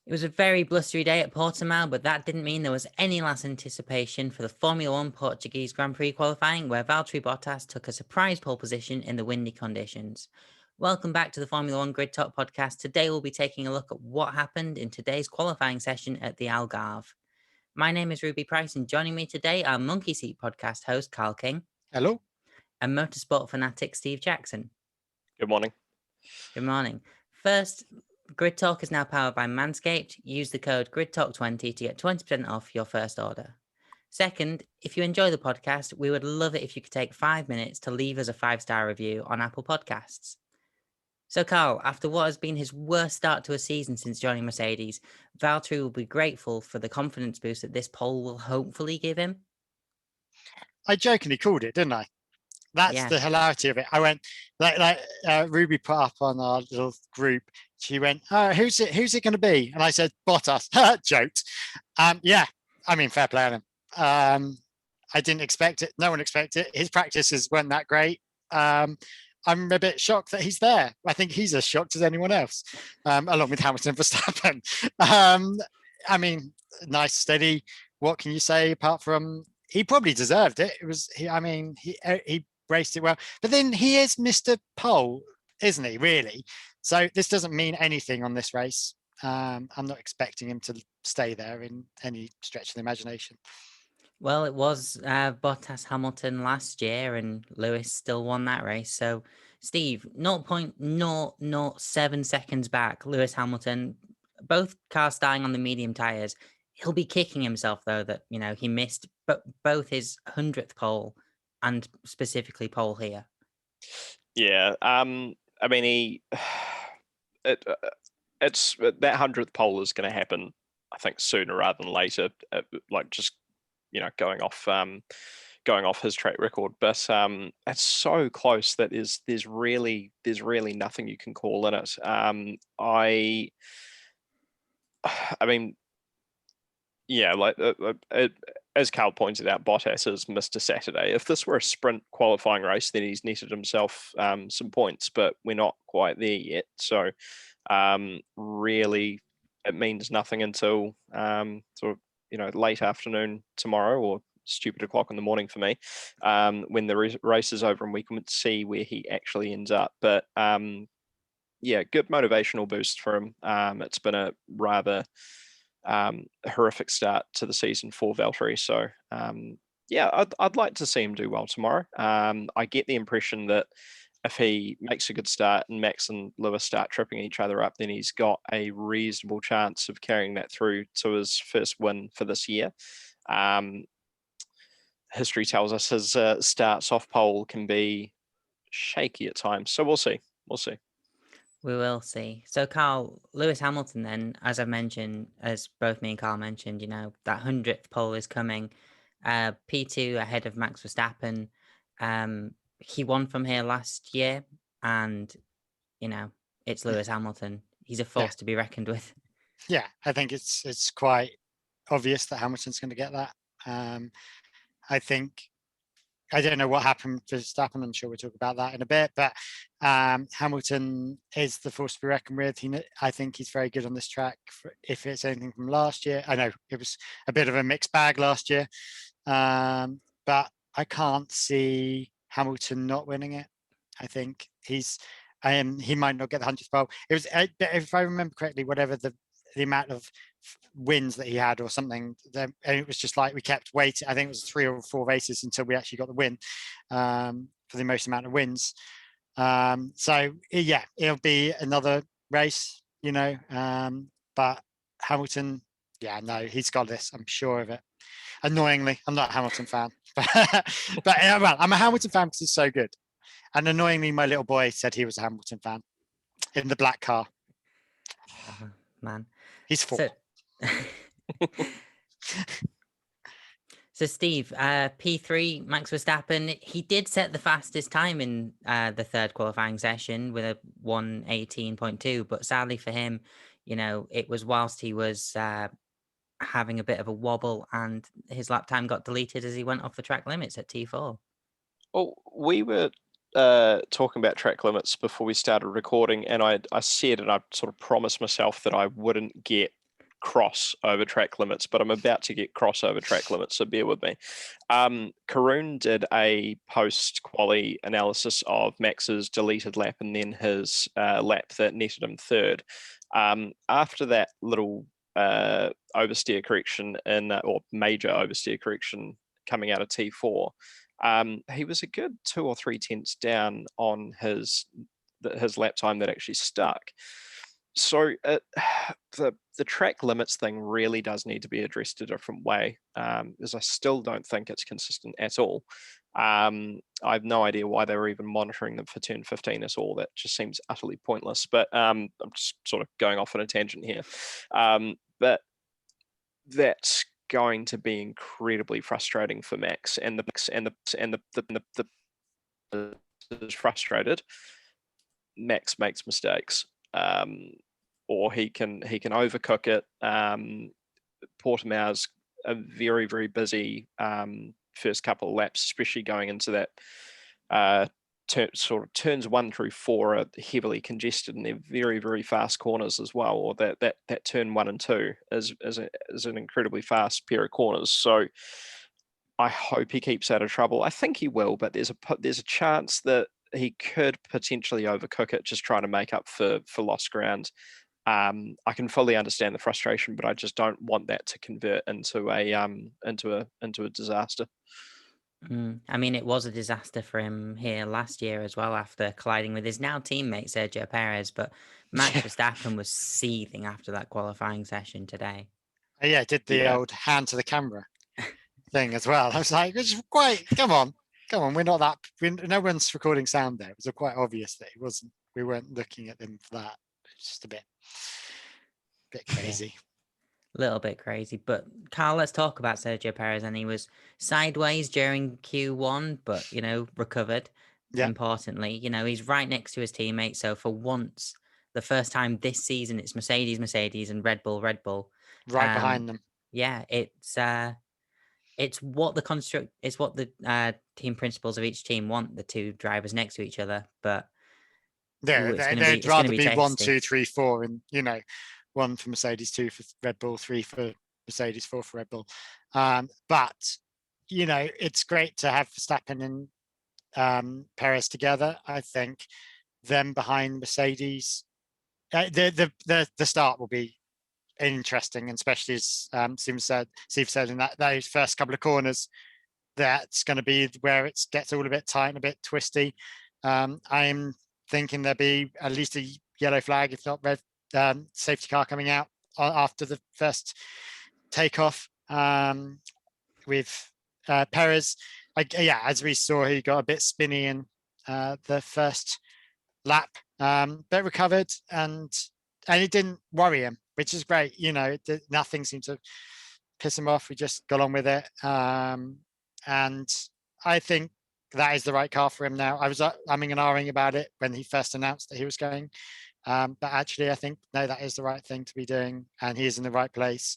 It was a very blustery day at Portimao, but that didn't mean there was any less anticipation for the Formula One Portuguese Grand Prix qualifying, where Valtteri Bottas took a surprise pole position in the windy conditions. Welcome back to the Formula One Grid Talk podcast. Today we'll be taking a look at what happened in today's qualifying session at the Algarve. My name is Ruby Price, and joining me today are Monkey Seat podcast host Karl King. Hello. And motorsport fanatic Steve Jackson. Good morning. Good morning. First, Grid Talk is now powered by Manscaped. Use the code GridTalk20 to get 20% off your first order. Second, if you enjoy the podcast, we would love it if you could take 5 minutes to leave us a 5-star review on Apple Podcasts. So, Karl, after what has been his worst start to a season since joining Mercedes, Valtteri will be grateful for the confidence boost that this pole will hopefully give him. I jokingly called it, didn't I? That's the hilarity of it. I went like Ruby put up on our little group. She went, "Oh, who's it going to be?" And I said, "Bottas." Joked. Yeah, I mean, fair play on him. I didn't expect it. No one expected it. His practices weren't that great. I'm a bit shocked that he's there. I think he's as shocked as anyone else, along with Hamilton and Verstappen. I mean, nice, steady. What can you say apart from he probably deserved it? It was. He raced it well, but then he is Mr. Pole, isn't he? Really. So this doesn't mean anything on this race. I'm not expecting him to stay there in any stretch of the imagination. Well, it was Bottas Hamilton last year, and Lewis still won that race. So, Steve, 0.007 seconds back, Lewis Hamilton, both cars starting on the medium tyres. He'll be kicking himself, though, that, he missed both his 100th pole and specifically pole here. Yeah. I mean, it's that 100th pole is going to happen, I think, sooner rather than later. Going off his track record, but it's so close that there's really nothing you can call in it. As Karl pointed out, Bottas has missed a Saturday. If this were a sprint qualifying race, then he's netted himself some points, but we're not quite there yet. So really, it means nothing until late afternoon tomorrow, or stupid o'clock in the morning for me, when the race is over and we can see where he actually ends up. But good motivational boost for him. It's been a rather horrific start to the season for Valtteri. So I'd like to see him do well tomorrow. I get the impression that if he makes a good start and Max and Lewis start tripping each other up, then he's got a reasonable chance of carrying that through to his first win for this year. History tells us his starts off pole can be shaky at times, so we'll see. We will see. So, Karl, Lewis Hamilton then, as I mentioned, as both me and Karl mentioned, that 100th pole is coming. P2 ahead of Max Verstappen. He won from here last year, and, it's Lewis Hamilton. He's a force to be reckoned with. Yeah, I think it's quite obvious that Hamilton's going to get that. I don't know what happened to Verstappen. I'm sure we'll talk about that in a bit, but Hamilton is the force to be reckoned with. I think he's very good on this track. If it's anything from last year, I know it was a bit of a mixed bag last year, but I can't see Hamilton not winning it. I think he might not get the 100th pole. It was, if I remember correctly, whatever the amount of wins that he had or something, and it was just like we kept waiting. I think it was 3 or 4 races until we actually got the win for the most amount of wins. So yeah, it'll be another race, but Hamilton, he's got this. I'm sure of it. Annoyingly, I'm not a Hamilton fan, but I'm a Hamilton fan because he's so good. And annoyingly, my little boy said he was a Hamilton fan in the black car. Man, he's 4. So Steve, P3, Max Verstappen, he did set the fastest time in the third qualifying session with a 1:18.2, but sadly for him, it was whilst he was having a bit of a wobble, and his lap time got deleted as he went off the track limits at T4. Well, we were talking about track limits before we started recording, and I said, and I sort of promised myself that I wouldn't get cross over track limits, but I'm about to get cross over track limits, so bear with me. Karun did a post-quali analysis of Max's deleted lap and then his lap that netted him third. After that little oversteer correction or major oversteer correction coming out of T4, he was a good 2 or 3 tenths down on his lap time that actually stuck. So the track limits thing really does need to be addressed a different way, as I still don't think it's consistent at all. I have no idea why they were even monitoring them for turn 15 at all. That just seems utterly pointless. But I'm just sort of going off on a tangent here. But that's going to be incredibly frustrating for Max, and the is frustrated. Max makes mistakes. Or he can overcook it. Portimao's a very, very busy first couple of laps, especially going into that sort of turns 1 through 4 are heavily congested, and they're very, very fast corners as well. Or that turn 1 and 2 is an incredibly fast pair of corners. So I hope he keeps out of trouble. I think he will, but there's a chance that he could potentially overcook it, just trying to make up for lost ground. I can fully understand the frustration, but I just don't want that to convert into a disaster. I mean, it was a disaster for him here last year as well, after colliding with his now teammate Sergio Perez. But Max Verstappen was seething after that qualifying session today. Yeah, did the old hand to the camera thing as well. I was like, it's quite. Come on, we're not that. No one's recording sound there. It was quite obvious that it wasn't. We weren't looking at them for that. It's just a bit crazy. A little bit crazy. But Karl, let's talk about Sergio Perez. And he was sideways during Q1, but recovered. Yeah. Importantly, he's right next to his teammate. So for once, the first time this season, it's Mercedes, and Red Bull. Right behind them. Yeah, it's what the team principals of each team want, the two drivers next to each other. But they'd rather be 1, 2, 3, 4, and 1 for Mercedes, 2 for Red Bull, 3 for Mercedes, 4 for Red Bull. But it's great to have Verstappen and Perez together. I think them behind Mercedes, the start will be interesting, and especially as Steve said in those first couple of corners, that's going to be where it gets all a bit tight and a bit twisty. I'm thinking there'll be at least a yellow flag, if not red, safety car coming out after the first takeoff with Perez. As we saw, he got a bit spinny in the first lap, but recovered, and it didn't worry him, which is great. Nothing seemed to piss him off. We just got on with it, and I think that is the right car for him now. I was umming and ahhing about it when he first announced that he was going, but actually I think no, that is the right thing to be doing, and he is in the right place,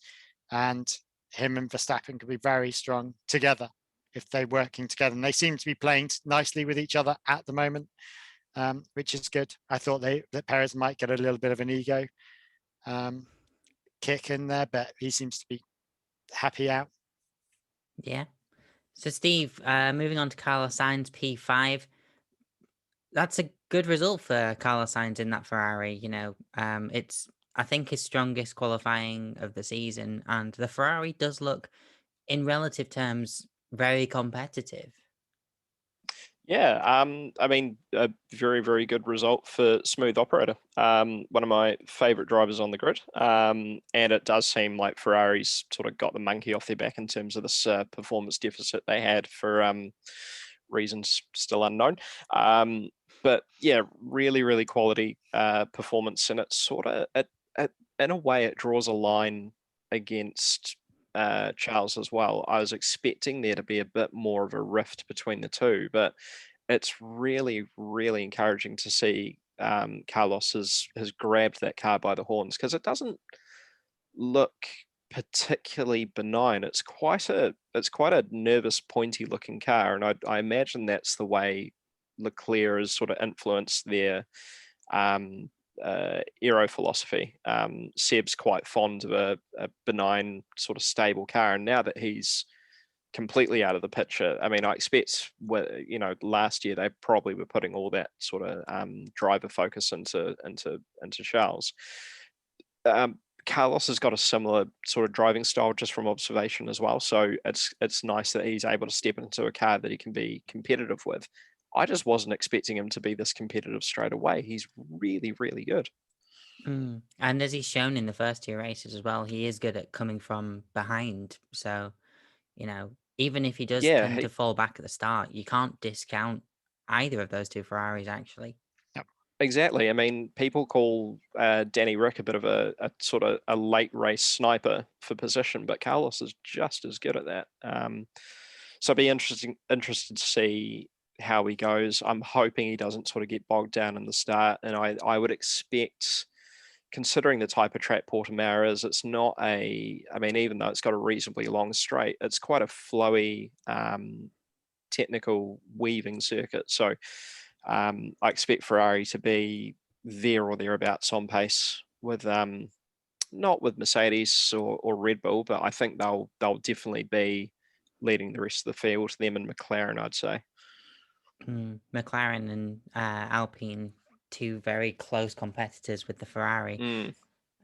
and him and Verstappen could be very strong together if they're working together, and they seem to be playing nicely with each other at the moment, which is good. I thought that Perez might get a little bit of an ego kick in there, but he seems to be happy out. Yeah. So Steve, moving on to Carlos Sainz P5. That's a good result for Carlos Sainz in that Ferrari. It's, I think, his strongest qualifying of the season, and the Ferrari does look, in relative terms, very competitive. Yeah, I mean, a very, very good result for Smooth Operator. One of my favorite drivers on the grid. And it does seem like Ferrari's sort of got the monkey off their back in terms of this performance deficit they had for reasons still unknown. But yeah, really, really quality performance. And it's sort of, in a way, it draws a line against Charles as well. I was expecting there to be a bit more of a rift between the two, but it's really, really encouraging to see Carlos has grabbed that car by the horns, because it doesn't look particularly benign. It's quite a nervous, pointy looking car, and I imagine that's the way Leclerc has sort of influenced their aero philosophy. Seb's quite fond of a benign sort of stable car, and now that he's completely out of the picture, I mean, I expect, last year they probably were putting all that sort of driver focus into Charles. Carlos has got a similar sort of driving style just from observation as well. So it's nice that he's able to step into a car that he can be competitive with. I just wasn't expecting him to be this competitive straight away. He's really, really good. And as he's shown in the first 2 races as well, he is good at coming from behind. So, even if he does tend to fall back at the start, you can't discount either of those 2 Ferraris, actually. Exactly. I mean, people call Danny Rick a bit of a sort of a late race sniper for position, but Carlos is just as good at that. So I'd be interested to see how he goes. I'm hoping he doesn't sort of get bogged down in the start, and I would expect, considering the type of track Portimao is, it's not even though it's got a reasonably long straight, it's quite a flowy, technical weaving circuit. So I expect Ferrari to be there or thereabouts on pace with, not with Mercedes or Red Bull, but I think they'll definitely be leading the rest of the field, them and McLaren, I'd say. McLaren and Alpine, 2 very close competitors with the Ferrari.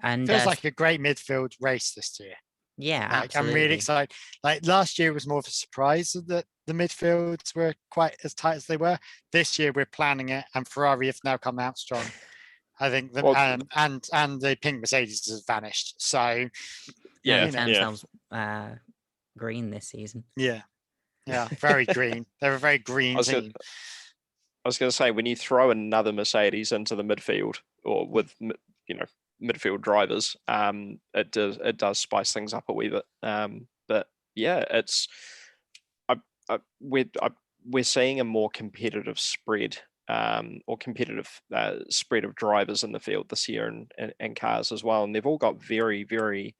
And feels like a great midfield race this year. Yeah, absolutely. I'm really excited. Like last year was more of a surprise that the midfields were quite as tight as they were. This year we're planning it, and Ferrari have now come out strong. I think and the pink Mercedes has vanished. So they found themselves green this season. Yeah, very green. They're a very green team. I was going to say, when you throw another Mercedes into the midfield, or with midfield drivers, it does spice things up a wee bit. But yeah, we're seeing a more competitive spread, or competitive spread of drivers in the field this year, and cars as well, and they've all got very, very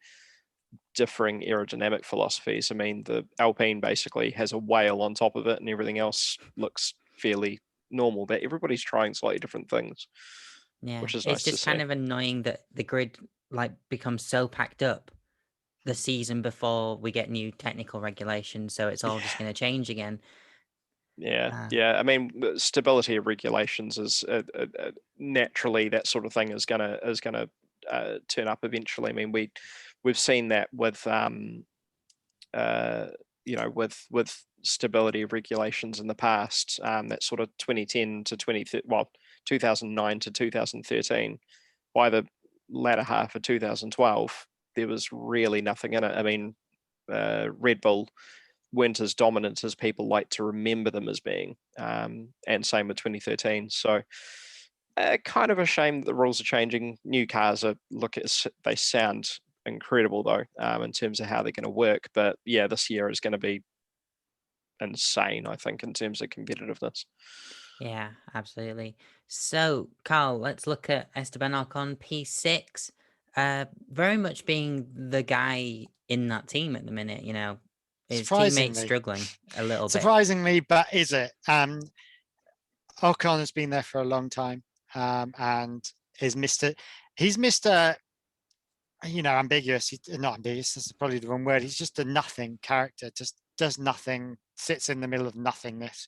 differing aerodynamic philosophies. I mean, the Alpine basically has a whale on top of it, and everything else looks fairly normal, but everybody's trying slightly different things. Yeah, which is nice it's just to kind see. of annoying that the grid becomes so packed up the season before we get new technical regulations, so it's all just going to change again. I mean, stability of regulations is naturally, that sort of thing is gonna turn up eventually. I mean, we've seen that with with stability of regulations in the past, that sort of 2010 to 2009 to 2013. By the latter half of 2012, there was really nothing in it. I mean, Red Bull weren't as dominant as people like to remember them as being, and same with 2013. So kind of a shame that the rules are changing. New cars they sound incredible though, in terms of how they're going to work. But yeah, this year is going to be insane, I think, in terms of competitiveness. Yeah, absolutely. So, Karl, let's look at Esteban Ocon P6. Very much being the guy in that team at the minute, his teammates struggling a little bit. Surprisingly, but is it? Ocon has been there for a long time, and he's Mr. Ambiguous. Not ambiguous. This is probably the wrong word. He's just a nothing character. Just does nothing. Sits in the middle of nothingness.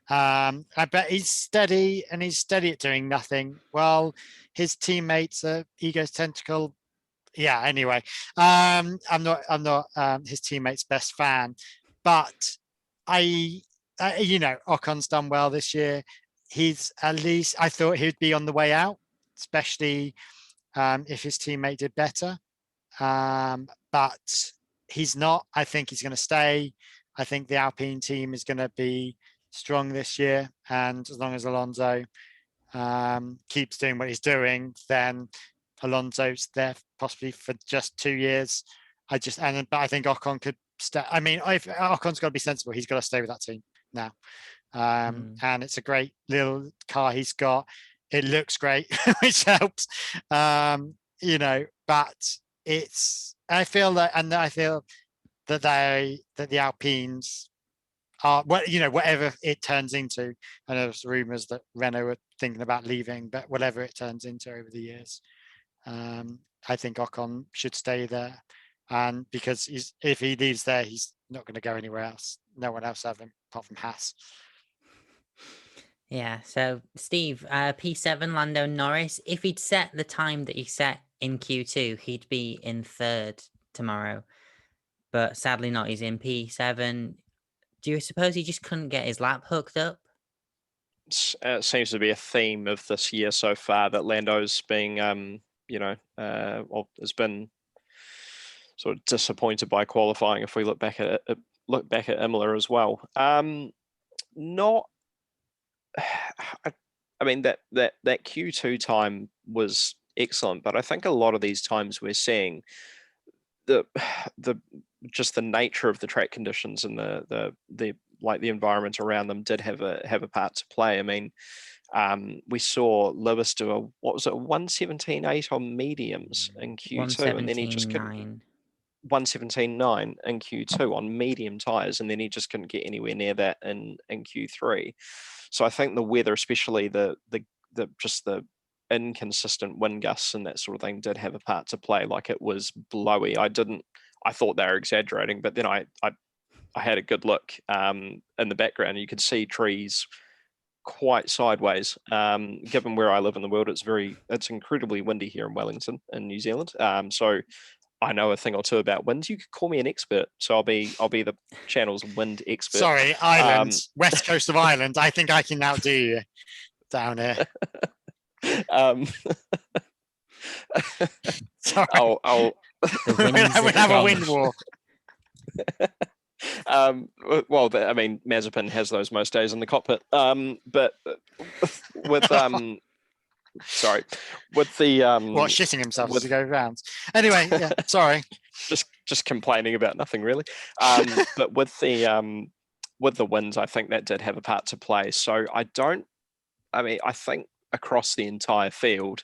I bet he's steady, and he's steady at doing nothing. Well, his teammates are egotistical. Yeah. Anyway, I'm not his teammate's best fan, but Ocon's done well this year. He's at least, I thought he'd be on the way out, especially if his teammate did better. But he's not. I think he's going to stay. I think the Alpine team is going to be strong this year. And as long as Alonso keeps doing what he's doing, then Alonso's there possibly for just 2 years. But I think Ocon could stay. I mean, if Ocon's got to be sensible, he's got to stay with that team now. And it's a great little car he's got. It looks great, which helps. But I feel that the Alpines whatever it turns into. I know there's rumours that Renault are thinking about leaving, but whatever it turns into over the years, I think Ocon should stay there. And because if he leaves there, he's not going to go anywhere else. No one else have him apart from Haas. Yeah, so Steve, P7 Lando Norris, if he'd set the time that he set in Q2, he'd be in third tomorrow. But sadly not, he's in P7. Do you suppose he just couldn't get his lap hooked up? It seems to be a theme of this year so far that Lando's being, has been sort of disappointed by qualifying. If we look back at Imola as well, not. I mean that Q2 time was excellent, but I think a lot of these times we're seeing the just the nature of the track conditions and the environment around them did have a part to play. I mean, we saw Lewis do a 117.8 on mediums in Q2, and then he just couldn't 117.9 in Q2 on medium tires, and then he just couldn't get anywhere near that in Q3. So I think the weather, especially the inconsistent wind gusts and that sort of thing, did have a part to play. Like, it was blowy. I thought they were exaggerating, but then I had a good look in the background. You could see trees quite sideways. Given where I live in the world, it's incredibly windy here in Wellington in New Zealand. So I know a thing or two about winds. You could call me an expert, so I'll be the channel's wind expert. Sorry, Ireland, west coast of Ireland. I think I can outdo you down here. Sorry, I'll we'll have a wind war. Well, I mean, Mazepin has those most days in the cockpit. But with sorry, with the shitting himself as he goes round. Anyway, yeah, sorry. Just complaining about nothing really. But with the winds, I think that did have a part to play. So I think across the entire field,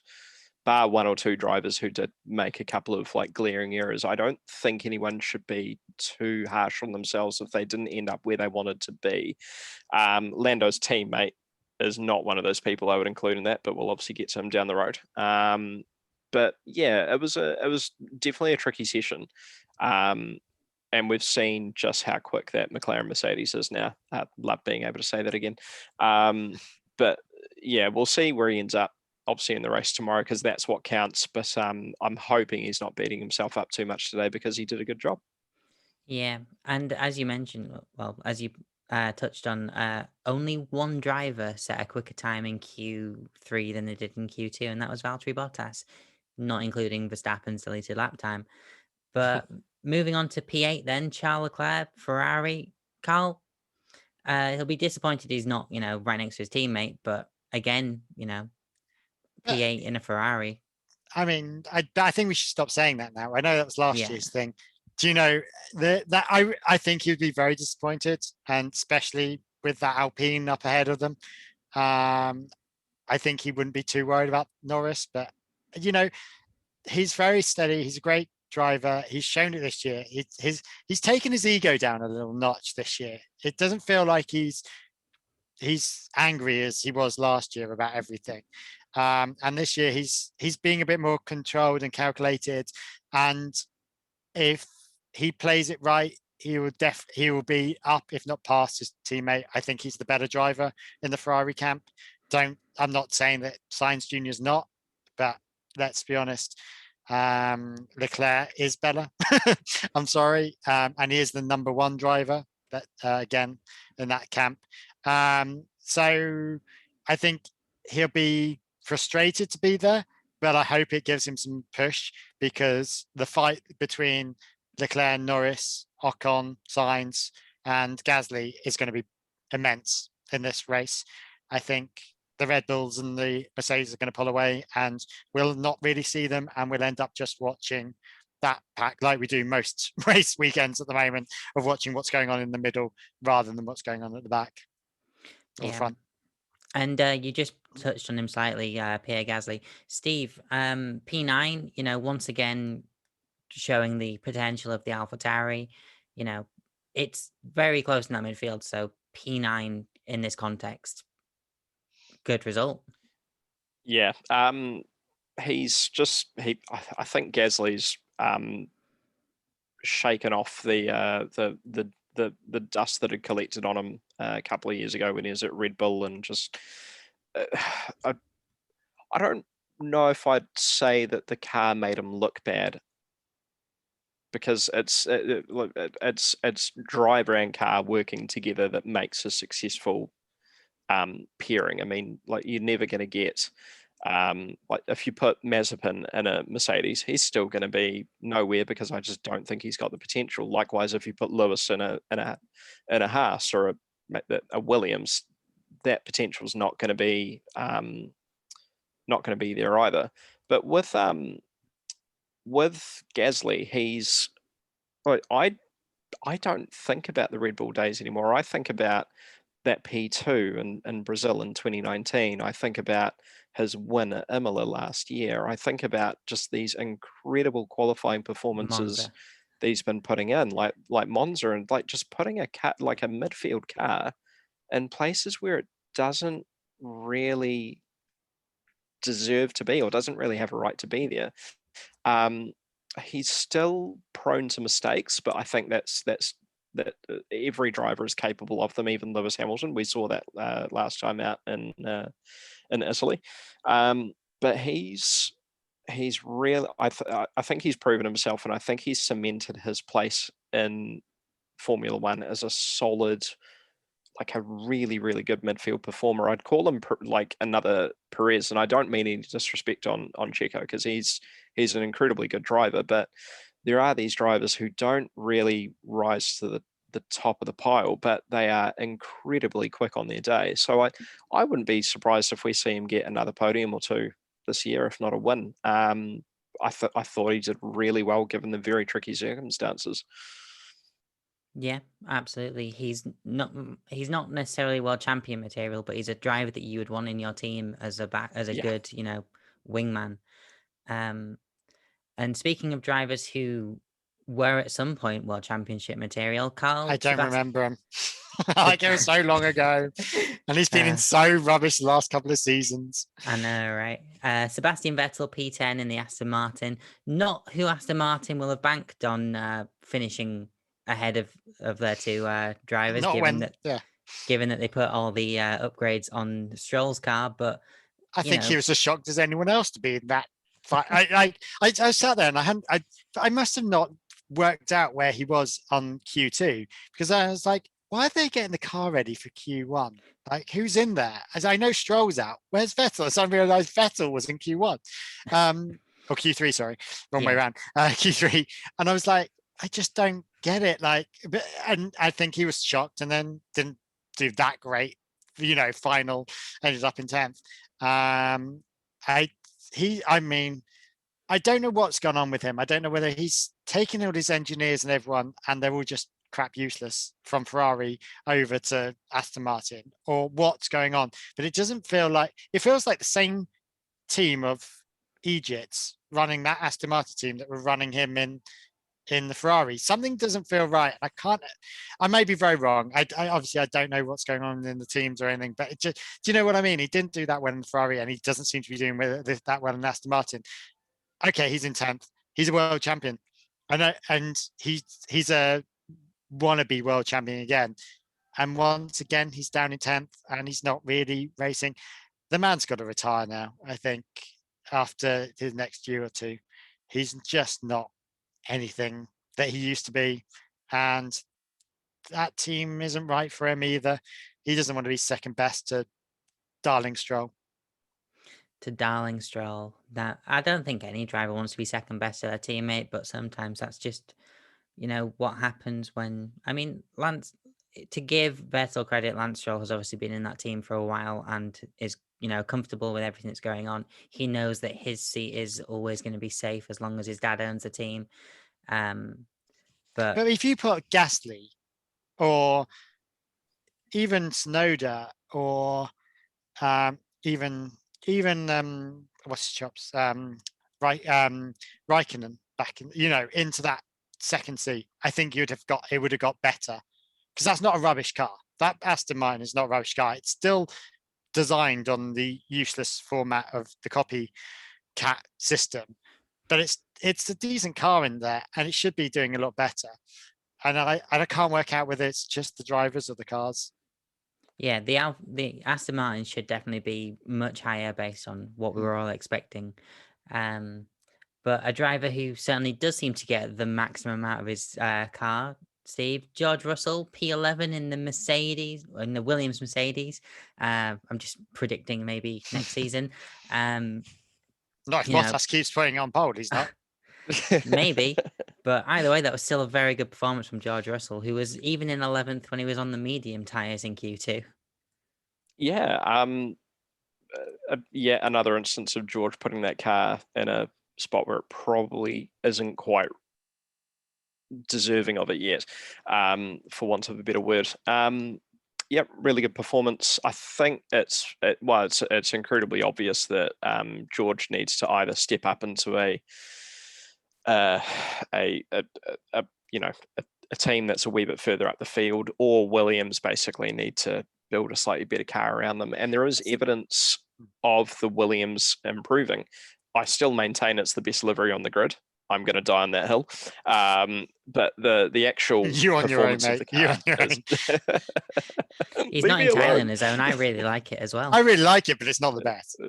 bar one or two drivers who did make a couple of glaring errors, I don't think anyone should be too harsh on themselves if they didn't end up where they wanted to be. Lando's teammate is not one of those people I would include in that, but we'll obviously get to him down the road. But yeah, it was definitely a tricky session. And we've seen just how quick that McLaren Mercedes is now. I love being able to say that again. But yeah, we'll see where he ends up, obviously, in the race tomorrow, because that's what counts. But I'm hoping he's not beating himself up too much today, because he did a good job. Yeah, and as you mentioned, well, as you touched on, only one driver set a quicker time in Q3 than they did in Q2, and that was Valtteri Bottas, not including Verstappen's deleted lap time. But moving on to P8 then, Charles Leclerc, Ferrari. Karl, he'll be disappointed he's not, right next to his teammate, but again, P8 in a Ferrari. I mean, I think we should stop saying that now. I know that was last year's thing. Do you know that I think he'd be very disappointed, and especially with that Alpine up ahead of them. I think he wouldn't be too worried about Norris, but he's very steady. He's a great driver. He's shown it this year. He's taken his ego down a little notch this year. It doesn't feel like he's angry as he was last year about everything. And this year he's being a bit more controlled and calculated. And if he plays it right, he will be up, if not past his teammate. I think he's the better driver in the Ferrari camp. I'm not saying that Sainz Jr. is not, but let's be honest. Leclerc is better. I'm sorry. And he is the number one driver, but again, in that camp. So I think he'll be frustrated to be there, but I hope it gives him some push, because the fight between Leclerc, Norris, Ocon, Sainz, and Gasly is going to be immense in this race. I think the Red Bulls and the Mercedes are going to pull away, and we'll not really see them, and we'll end up just watching that pack like we do most race weekends at the moment, of watching what's going on in the middle rather than what's going on at the back or the front. And you just touched on him slightly, Pierre Gasly. Steve, P9, once again showing the potential of the AlphaTauri. it's very close in that midfield. So P9 in this context, good result. Yeah. He's just I think Gasly's shaken off the dust that had collected on him a couple of years ago when he was at Red Bull, and just I don't know if I'd say that the car made him look bad, because it's driver and car working together that makes a successful pairing. I mean, like, you're never going to get like, if you put Mazepin in a Mercedes, he's still going to be nowhere, because I just don't think he's got the potential. Likewise, if you put Lewis in a Haas or a Williams, that potential is not going to be there either. But with Gasly, he's I don't think about the Red Bull days anymore. I think about that P2 in Brazil in 2019. I think about his win at Imola last year. I think about just these incredible qualifying performances Monza. that he's been putting in, like Monza, and like just putting a midfield car in places where it doesn't really deserve to be, or doesn't really have a right to be there. He's still prone to mistakes, but I think that every driver is capable of them, even Lewis Hamilton. We saw that last time out in Italy. But he's really, I think he's proven himself, and I think he's cemented his place in Formula One as a solid, like a really, really good midfield performer. I'd call him like another Perez, and I don't mean any disrespect on Checo, because he's an incredibly good driver, but there are these drivers who don't really rise to the top of the pile, but they are incredibly quick on their day. So I wouldn't be surprised if we see him get another podium or two this year, if not a win. I thought he did really well given the very tricky circumstances. Yeah, absolutely. He's not necessarily world champion material, but he's a driver that you would want in your team as a Yeah. good, wingman. And speaking of drivers who were at some point world championship material, Karl. I don't remember him. Like, it was so long ago, and he's been in so rubbish the last couple of seasons. I know, right? Sebastian Vettel, P10 in the Aston Martin. Not who Aston Martin will have banked on finishing ahead of their two drivers, Not given when, that given that they put all the upgrades on Stroll's car. But I think he was as shocked as anyone else to be in that fight. I sat there and I must have not worked out where he was on Q2, because I was like, why are they getting the car ready for Q1? Like, who's in there? As I know Stroll's out. Where's Vettel? So I realized Vettel was in Q1. Or Q3, sorry. Wrong way around. Q3. And I was like, I just don't get it. Like, and I think he was shocked and then didn't do that great. Final ended up in 10th. I mean, I don't know what's gone on with him. I don't know whether he's taken all his engineers and everyone, and they're all just crap useless, from Ferrari over to Aston Martin, or what's going on. But it doesn't feel like, it feels like the same team of Egypts running that Aston Martin team that were running him in the Ferrari. Something doesn't feel right. I may be very wrong. I obviously, I don't know what's going on in the teams or anything, but do you know what I mean? He didn't do that well in Ferrari, and he doesn't seem to be doing that well in Aston Martin. Okay, he's in 10th. He's a world champion. And he's a wannabe world champion again. And once again, he's down in 10th, and he's not really racing. The man's got to retire now, I think, after his next year or two. He's just not anything that he used to be, and that team isn't right for him either. He doesn't want to be second best to Darling Stroll. That, I don't think any driver wants to be second best to their teammate, but sometimes that's just what happens when, I mean, to give Vettel credit, Lance Stroll has obviously been in that team for a while and is comfortable with everything that's going on. He knows that his seat is always going to be safe as long as his dad owns the team. But if you put Gasly or even Tsunoda or even what's his chops, Raikkonen back in, into that second seat, I think it would have got better, because that's not a rubbish car. That Aston Martin is not a rubbish car. It's still designed on the useless format of the copycat system, but it's a decent car in there, and it should be doing a lot better. And I can't work out whether it's just the drivers or the cars. Yeah, the Aston Martin should definitely be much higher based on what we were all expecting. But a driver who certainly does seem to get the maximum out of his car, Steve, George Russell, P11 in the Williams Mercedes. I'm just predicting maybe next season. Not if You know- Bottas keeps putting on pole, he's not. Maybe, but either way, that was still a very good performance from George Russell, who was even in 11th when he was on the medium tyres in Q2. Yeah, yet another instance of George putting that car in a spot where it probably isn't quite deserving of it yet, for want of a better word. Yep, really good performance. I think it's incredibly obvious that George needs to either step up into a team that's a wee bit further up the field, or Williams basically need to build a slightly better car around them. And there is evidence of the Williams improving. I still maintain it's the best livery on the grid. I'm going to die on that hill. But the actual You on your own, performance of mate. the You car on your own. He's Leave not me entirely alone. on his own. I really like it as well. I really like it, but it's not the best.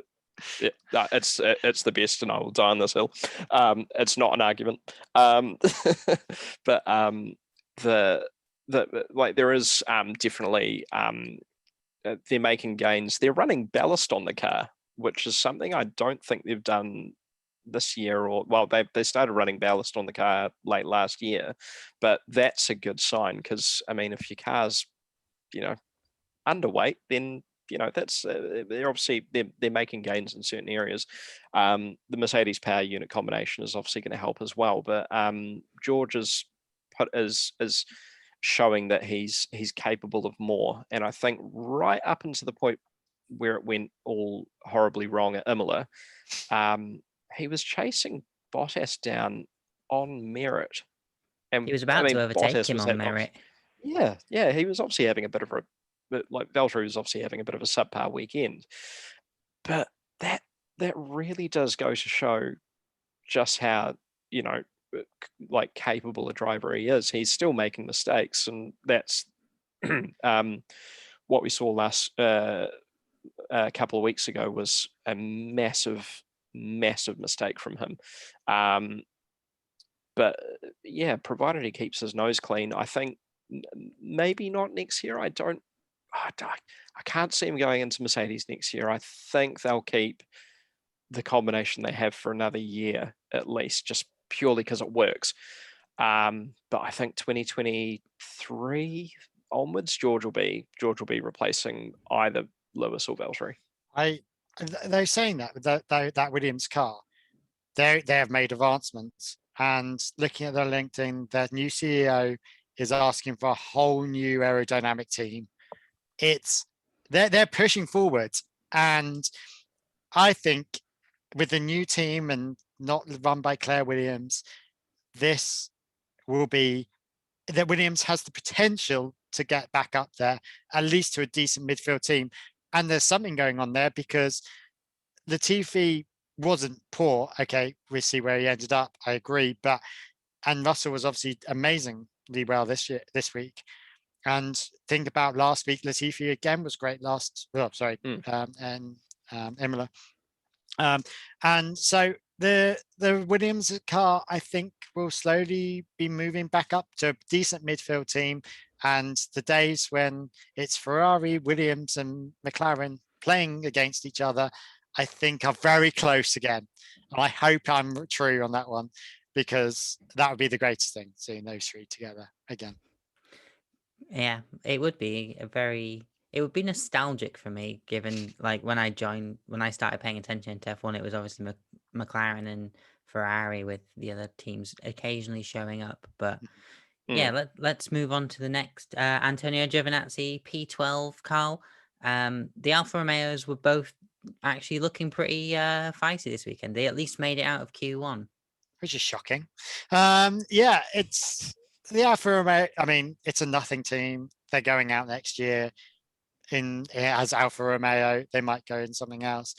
Yeah, no, it's the best, and I will die on this hill. It's not an argument. But there is definitely they're making gains. They're running ballast on the car, which is something I don't think they've done this year, or they started running ballast on the car late last year, but that's a good sign, because I mean, if your car's underweight, then that's they're obviously they're making gains in certain areas. The Mercedes power unit combination is obviously going to help as well, but George is showing that he's capable of more. And I think right up until the point where it went all horribly wrong at Imola, he was chasing Bottas down on merit. And He was about to overtake Bottas him was on merit. Yeah, he was obviously having a bit of Valtteri was obviously having a bit of a subpar weekend. But that really does go to show just how, capable a driver he is. He's still making mistakes, and that's what we saw last a couple of weeks ago was a massive mistake from him. But yeah, provided he keeps his nose clean, I think maybe not next year. I can't see him going into Mercedes next year. I think they'll keep the combination they have for another year at least, just purely because it works. But I think 2023 onwards, George will be replacing either Lewis or Valtteri. They're saying that Williams car, they have made advancements, and looking at their LinkedIn, their new CEO is asking for a whole new aerodynamic team. They're pushing forward, and I think with the new team and not run by Claire Williams, this will be that Williams has the potential to get back up there, at least to a decent midfield team. And there's something going on there, because Latifi wasn't poor. Okay, we see where he ended up. I agree, and Russell was obviously amazingly well this week. And think about last week, Latifi again was great and Imola. And so the Williams car, I think, will slowly be moving back up to a decent midfield team. And the days when it's Ferrari, Williams, and McLaren playing against each other, I think are very close again. And I hope I'm true on that one, because that would be the greatest thing, seeing those three together again. Yeah, it would be it would be nostalgic for me, given when I started paying attention to F1, it was obviously McLaren and Ferrari, with the other teams occasionally showing up. But yeah, let's move on to the next. Antonio Giovinazzi, P12, Karl. The Alfa Romeos were both actually looking pretty feisty this weekend. They at least made it out of Q1. which is shocking. Yeah, it's the Alfa Romeo. I mean, it's a nothing team. They're going out next year as Alfa Romeo. They might go in something else.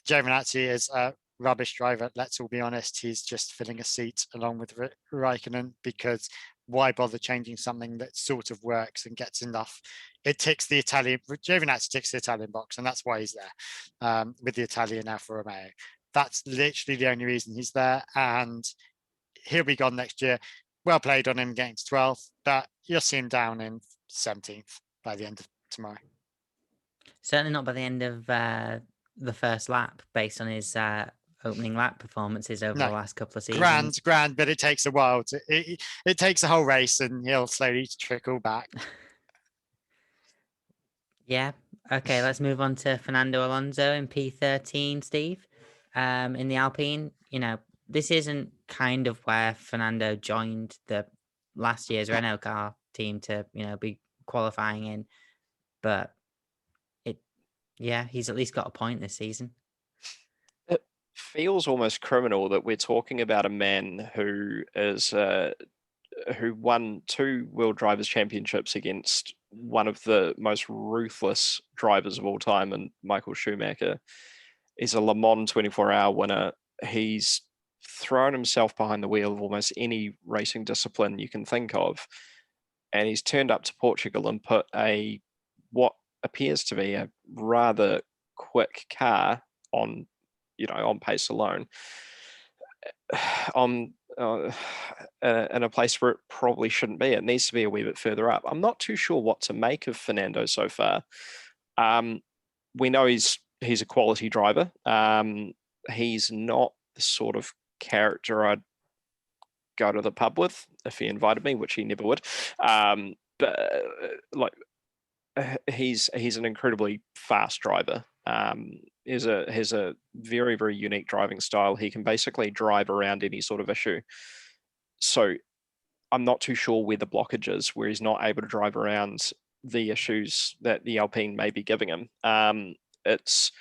Giovinazzi is a rubbish driver. Let's all be honest. He's just filling a seat along with Raikkonen, because why bother changing something that sort of works and gets enough? It ticks the Italian. Giovinazzi ticks the Italian box, and that's why he's there with the Italian Alfa Romeo. That's literally the only reason he's there, and he'll be gone next year. Well played on him getting to 12th, but you'll see him down in 17th by the end of tomorrow. Certainly not by the end of the first lap, based on his opening lap performances over the last couple of seasons. Grand, but it takes a while. It takes a whole race, and he'll slowly trickle back. Yeah. Okay, let's move on to Fernando Alonso in P13, Steve. In the Alpine, this isn't kind of where Fernando joined the last year's Renault car team to, be qualifying in. But he's at least got a point this season. It feels almost criminal that we're talking about a man who won 2 World Drivers' Championships against one of the most ruthless drivers of all time, and Michael Schumacher. He's a Le Mans 24-hour winner. He's thrown himself behind the wheel of almost any racing discipline you can think of, and he's turned up to Portugal and put what appears to be a rather quick car on pace alone, in a place where it probably shouldn't be. It needs to be a wee bit further up. I'm not too sure what to make of Fernando so far. We know he's a quality driver. He's not the sort of character I'd go to the pub with if he invited me, which he never would. But he's an incredibly fast driver. Has a very, very unique driving style. He can basically drive around any sort of issue. So I'm not too sure where the blockage is, where he's not able to drive around the issues that the Alpine may be giving him. It's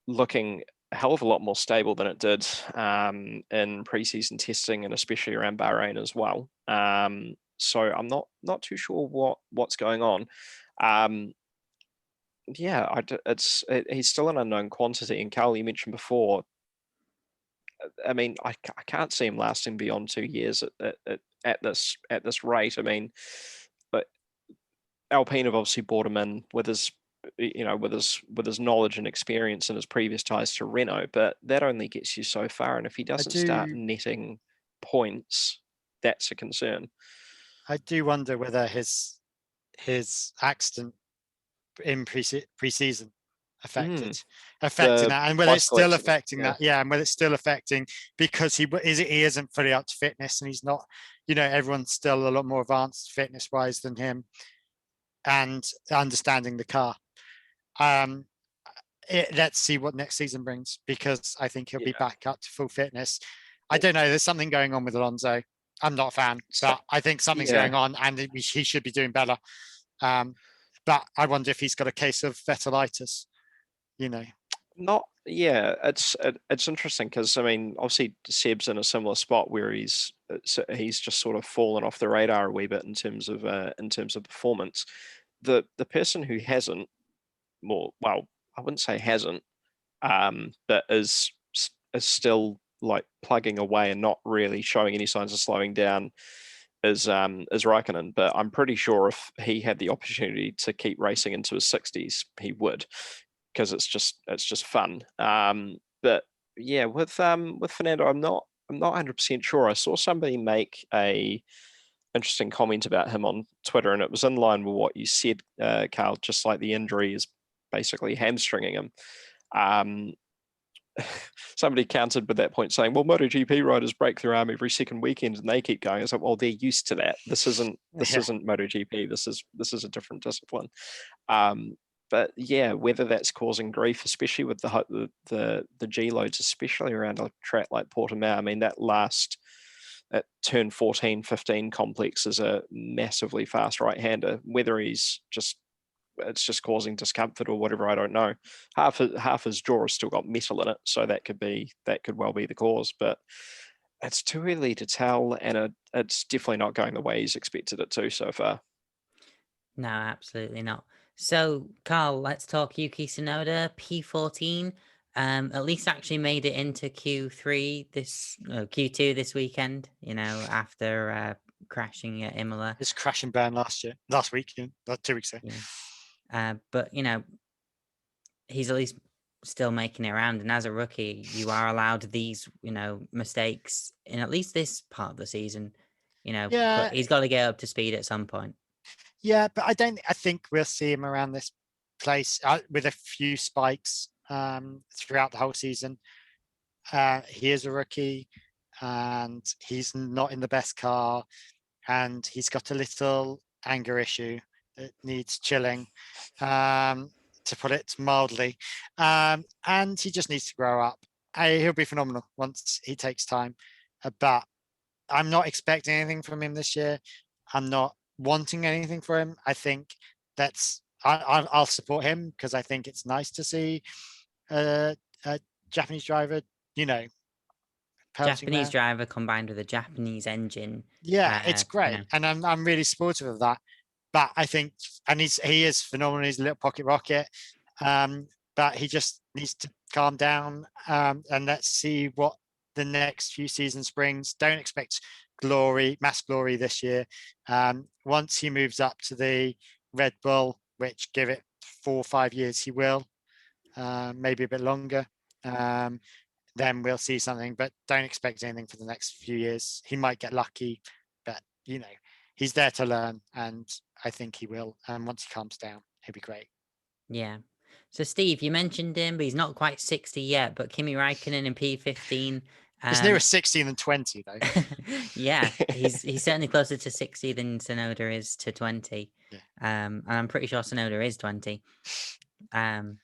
looking a hell of a lot more stable than it did in preseason testing, and especially around Bahrain as well. So I'm not too sure what's going on. He's still an unknown quantity. And Karl, you mentioned before, I mean, I can't see him lasting beyond 2 years at this rate. I mean, but Alpine have obviously brought him in with his knowledge and experience and his previous ties to Renault, but that only gets you so far. And if he doesn't start netting points, that's a concern. I do wonder whether his accident in pre-season affecting that, and whether it's still affecting that. Yeah, and whether it's still affecting because he isn't fully up to fitness, and he's not. Everyone's still a lot more advanced fitness-wise than him, and understanding the car. Let's see what next season brings, because I think he'll be back up to full fitness. I don't know. There's something going on with Alonso. I'm not a fan, but I think something's going on, and he should be doing better. But I wonder if he's got a case of Vettelitis. It's interesting because I mean, obviously Seb's in a similar spot where he's just sort of fallen off the radar a wee bit in terms of performance. The person who hasn't, I wouldn't say hasn't, but is still like plugging away and not really showing any signs of slowing down is Raikkonen. But I'm pretty sure if he had the opportunity to keep racing into his 60s, he would, because it's just fun. But yeah, with Fernando, I'm not 100% sure. I saw somebody make a interesting comment about him on Twitter, and it was in line with what you said, Karl. Just like the injury is basically hamstringing him. Somebody countered with that point saying, well, MotoGP riders break their arm every second weekend and they keep going. It's like, well, they're used to that. This isn't MotoGP. This is a different discipline. But yeah, whether that's causing grief, especially with the G loads, especially around a track like Portimao. I mean, that turn 14, 15 complex is a massively fast right-hander. Whether it's just causing discomfort or whatever, I don't know. Half his jaw has still got metal in it, so that could well be the cause. But it's too early to tell, and it's definitely not going the way he's expected it to so far. No, absolutely not. So, Karl, let's talk Yuki Tsunoda, P14. At least actually made it into Q2 this weekend, after crashing at Imola. His crash and burn last week, 2 weeks ago. Yeah. But, he's at least still making it around. And as a rookie, you are allowed these, mistakes in at least this part of the season. Yeah. He's got to get up to speed at some point. Yeah, but I think we'll see him around this place with a few spikes throughout the whole season. He is a rookie, and he's not in the best car, and he's got a little anger issue that needs chilling, to put it mildly. And he just needs to grow up. He'll be phenomenal once he takes time. But I'm not expecting anything from him this year. I'm not wanting anything for him. I think I'll support him because I think it's nice to see a Japanese driver, Japanese there. driver combined with a Japanese engine. Yeah, it's great, and I'm really supportive of that. But I think, and he is phenomenal. He's a little pocket rocket, but he just needs to calm down, and let's see what the next few seasons brings. Don't expect mass glory this year. Once he moves up to the Red Bull, which give it 4 or 5 years, he will, maybe a bit longer. Then we'll see something, but don't expect anything for the next few years. He might get lucky, but he's there to learn, and I think he will. And once he calms down, he'll be great. Yeah. So Steve, you mentioned him, but he's not quite 60 yet. But Kimi Räikkönen in P15. He's nearer 60 than 20, though. Yeah, he's certainly closer to 60 than Tsunoda is to 20. Yeah. And I'm pretty sure Tsunoda is 20. It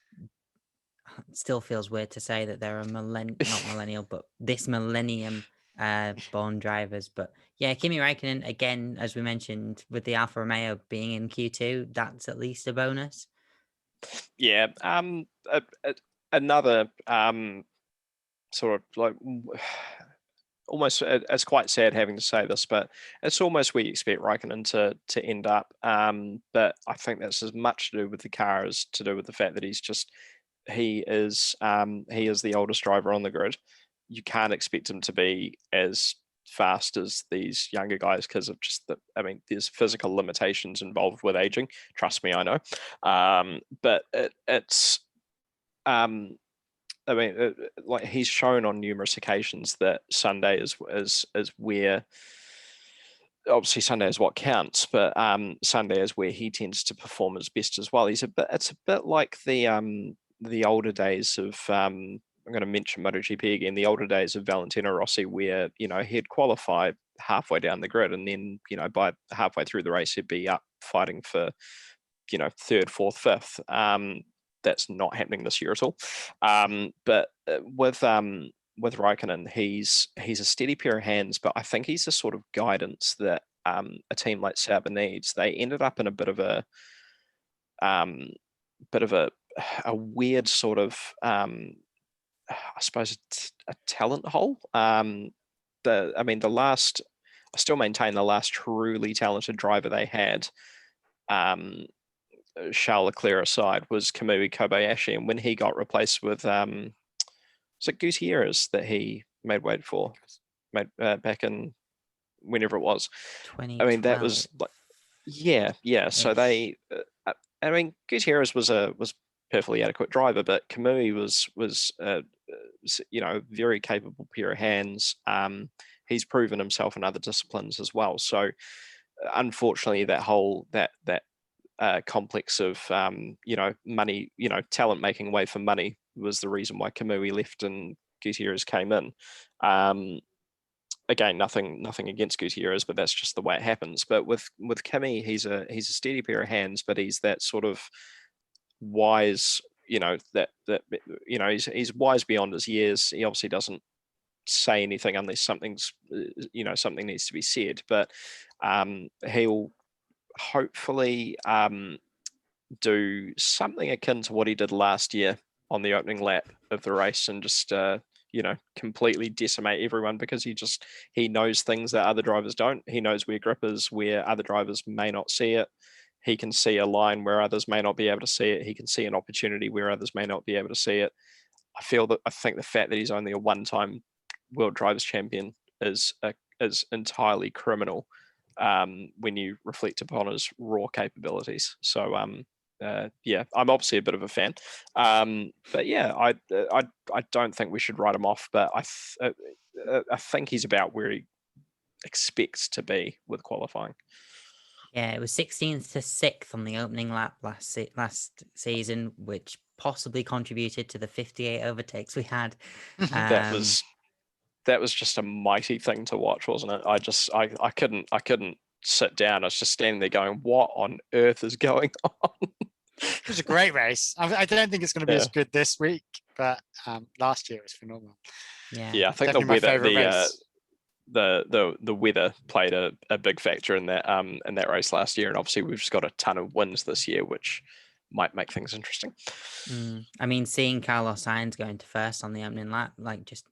still feels weird to say that there are not millennial, but this millennium born drivers. But yeah, Kimi Räikkönen, again, as we mentioned, with the Alfa Romeo being in Q2, that's at least a bonus. Yeah. Another sort of like almost, it's quite sad having to say this, but it's almost where you expect Raikkonen to end up. But I think that's as much to do with the car as to do with the fact that he is the oldest driver on the grid. You can't expect him to be as fast as these younger guys because of just there's physical limitations involved with aging. Trust me, I know. But it's like he's shown on numerous occasions that Sunday is where, obviously Sunday is what counts, but Sunday is where he tends to perform his best as well. It's a bit like the older days of I'm going to mention MotoGP again, the older days of Valentino Rossi, where he'd qualify halfway down the grid, and then by halfway through the race he'd be up fighting for third, fourth, fifth. That's not happening this year at all. But with Raikkonen, he's a steady pair of hands, but I think he's the sort of guidance that a team like Sauber needs. They ended up in a bit of a weird sort of I suppose a talent hole. I still maintain the last truly talented driver they had, Charles Leclerc aside, was Kamui Kobayashi, and when he got replaced with was it Gutierrez that he made way for back in whenever it was. 2012. That was like so they Gutierrez was perfectly adequate driver, but Kamui was very capable pair of hands. He's proven himself in other disciplines as well, so unfortunately that whole complex of money, talent making way for money was the reason why Kamui left and Gutierrez came in. Again, nothing against Gutierrez, but that's just the way it happens. But with Kimi, he's a steady pair of hands, but he's that sort of wise, he's wise beyond his years. He obviously doesn't say anything unless something needs to be said, but he'll hopefully do something akin to what he did last year on the opening lap of the race, and just completely decimate everyone, because he knows things that other drivers don't. He knows where grip is, where other drivers may not see it. He can see a line where others may not be able to see it. He can see an opportunity where others may not be able to see it. I think the fact that he's only a one-time world drivers champion is entirely criminal when you reflect upon his raw capabilities. So I'm obviously a bit of a fan, but yeah, I don't think we should write him off. But I think he's about where he expects to be with qualifying. Yeah, it was 16th to 6th on the opening lap last season, which possibly contributed to the 58 overtakes we had. That was just a mighty thing to watch, wasn't it? I couldn't sit down. I was just standing there going, what on earth is going on? It was a great race. I don't think it's going to be as good this week, but last year it was phenomenal. Yeah, I think the weather played a big factor in that race last year, and obviously we've just got a ton of wins this year, which might make things interesting. I mean, seeing Carlos Sainz going to first on the opening lap, just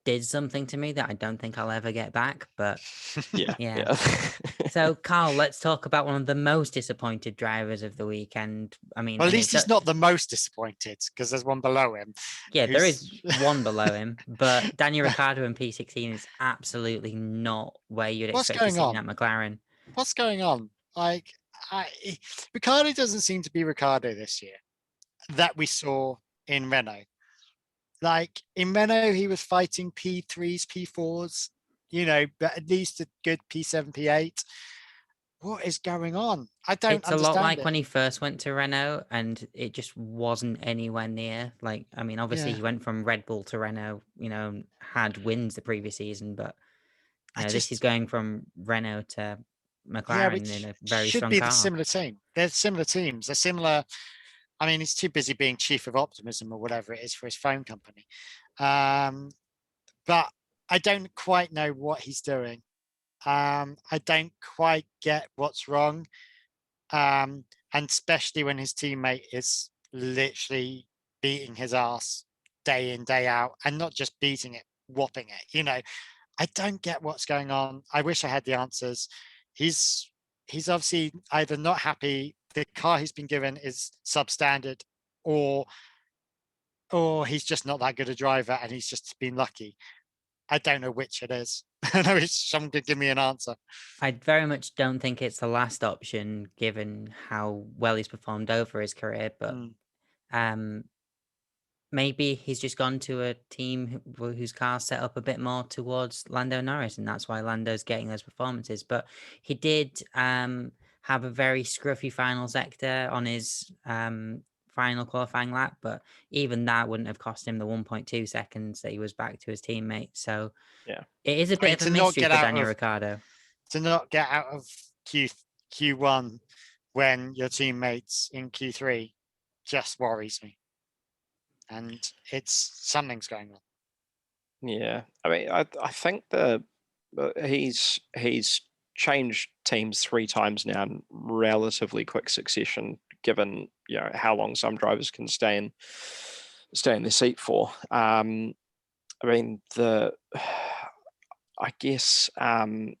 did something to me that I don't think I'll ever get back. But yeah. So, Karl, let's talk about one of the most disappointed drivers of the weekend. I mean, well, at least he's not the most disappointed, because there's one below him. Yeah, there is one below him, but Daniel Ricciardo in P16 is absolutely not where you'd expect to see him at McLaren. What's going on? Ricciardo doesn't seem to be Ricciardo this year that we saw in Renault. In Renault, he was fighting P3s, P4s, but at least a good P7, P8. What is going on? I don't understand. It's a lot like when he first went to Renault, and it just wasn't anywhere near. Obviously he went from Red Bull to Renault, had wins the previous season, but this is going from Renault to McLaren in a very strong car. Should be the similar team. They're similar teams. They're similar. I mean, he's too busy being chief of optimism or whatever it is for his phone company. But I don't quite know what he's doing. I don't quite get what's wrong. And especially when his teammate is literally beating his ass day in, day out, and not just beating it, whopping it. I don't get what's going on. I wish I had the answers. He's obviously either not happy, the car he's been given is substandard, or he's just not that good a driver and he's just been lucky. I don't know which it is. I wish someone could give me an answer. I very much don't think it's the last option, given how well he's performed over his career, but maybe he's just gone to a team whose car's set up a bit more towards Lando Norris, and that's why Lando's getting those performances. But he did have a very scruffy final sector on his final qualifying lap, but even that wouldn't have cost him the 1.2 seconds that he was back to his teammate. So yeah, it is a bit of a mystery for Daniel Ricciardo. To not get out of Q1 when your teammates in Q3 just worries me. And something's going on. Yeah, I mean, I think he's changed teams 3 times now in relatively quick succession, given how long some drivers can stay in their seat for. I mean, I guess it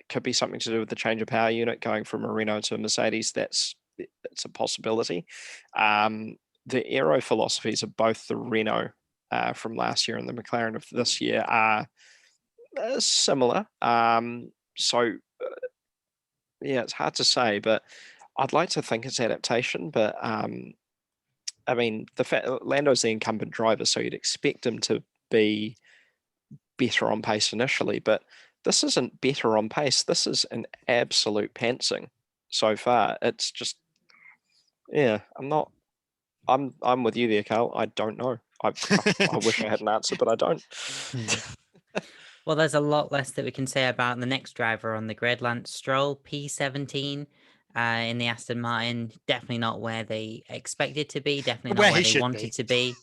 could be something to do with the change of power unit going from a Renault to a Mercedes. That's a possibility. The aero philosophies of both the Renault from last year and the McLaren of this year are similar. So it's hard to say, but I'd like to think it's adaptation. But I mean, the fact Lando's the incumbent driver, so you'd expect him to be better on pace initially. But this isn't better on pace. This is an absolute pantsing so far. It's just, I'm with you there, Karl. I don't know. I wish I had an answer, but I don't. Well, there's a lot less that we can say about the next driver on the grid, Lance Stroll, P17 in the Aston Martin. Definitely not where they expected to be. Definitely not where they wanted to be.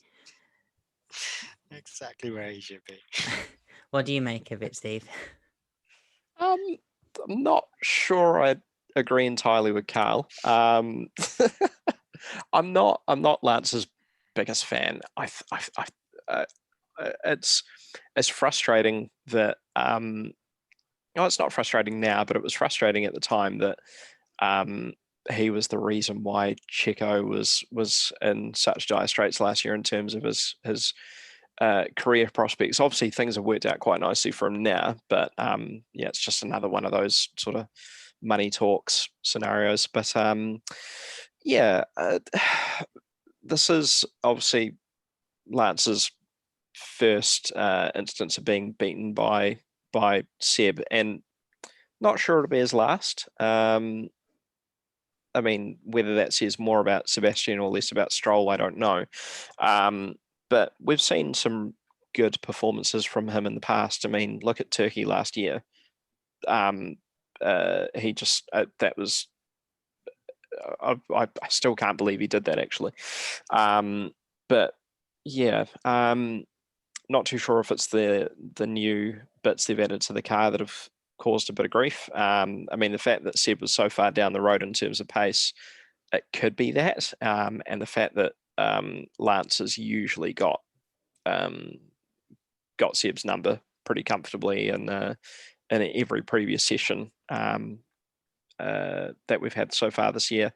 Exactly where he should be. What do you make of it, Steve? I'm not sure I agree entirely with Karl. I'm not Lance's biggest fan. it's frustrating that no, it's not frustrating now, but it was frustrating at the time that he was the reason why Checo was in such dire straits last year in terms of his career prospects. Obviously, things have worked out quite nicely for him now, but yeah, it's just another one of those sort of money talks scenarios. But yeah, this is obviously Lance's first instance of being beaten by Seb, and not sure it'll be his last. I mean, whether that says more about Sebastian or less about Stroll, I don't know. But we've seen some good performances from him in the past. I mean, look at Turkey last year. He just that was. I still can't believe he did that actually. But yeah, not too sure if it's the new bits they've added to the car that have caused a bit of grief. I mean, the fact that Seb was so far down the road in terms of pace, it could be that, and the fact that Lance has usually got Seb's number pretty comfortably in every previous session that we've had so far this year.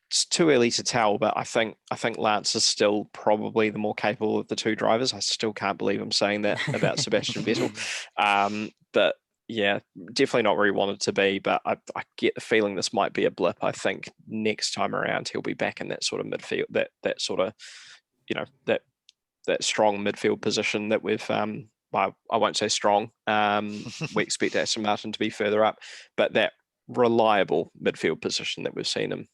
It's too early to tell, but I think Lance is still probably the more capable of the two drivers. I still can't believe I'm saying that about Sebastian Vettel. But yeah, definitely not where he wanted to be. But I get the feeling this might be a blip. I think next time around he'll be back in that sort of midfield, that sort of, you know, that strong midfield position that we've. I won't say strong. We expect Aston Martin to be further up, but that reliable midfield position that we've seen him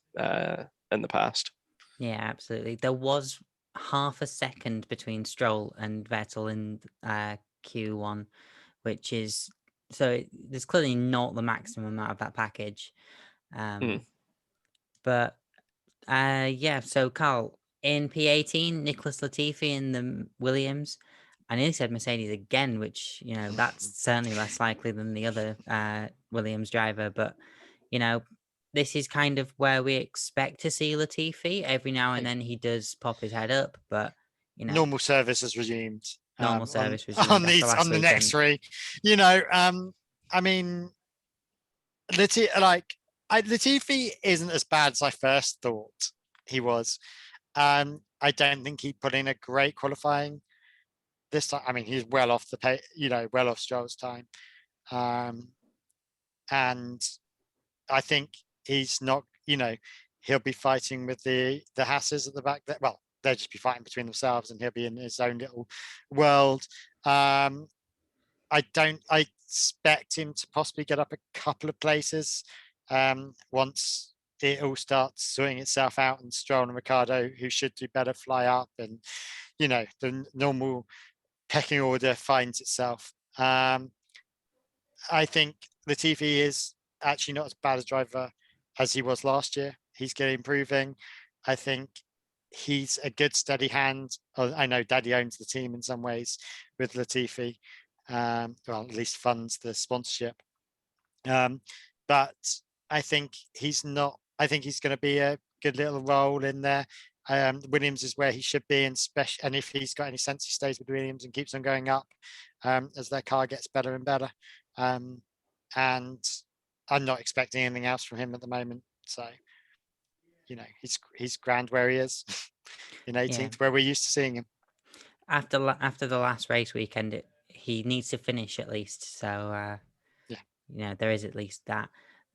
in the past. Yeah, absolutely. There was half a second between Stroll and Vettel in Q1, which is there's clearly not the maximum out of that package. But yeah, so Karl, in P18, Nicholas Latifi in the Williams. I nearly said Mercedes again, which, you know, that's certainly less likely than the other Williams driver. But, you know, this is kind of where we expect to see Latifi. Every now and then he does pop his head up, but, you know. Normal service is resumed. Normal service resumed on the next three. You know, I mean, Latifi isn't as bad as I first thought he was. I don't think he put in a great qualifying this time. I mean, he's well off the pay, you know, well off Stroll's time. And I think he's not, you know, he'll be fighting with the Hasses at the back. Well, they'll just be fighting between themselves and he'll be in his own little world. I expect him to possibly get up a couple of places once it all starts sorting itself out, and Stroll and Ricciardo, who should do better, fly up, and you know the normal pecking order finds itself. I think Latifi is actually not as bad a driver as he was last year. He's getting improving. I think he's a good steady hand. I know Daddy owns the team in some ways with Latifi. Well, at least funds the sponsorship. But I think he's not. I think he's going to be a good little role in there. Williams is where he should be, and if he's got any sense, he stays with Williams and keeps on going up as their car gets better and better. And I'm not expecting anything else from him at the moment. So, you know, he's grand where he is in 18th, where we're used to seeing him. After the last race weekend, he needs to finish at least. So, you know, there is at least that.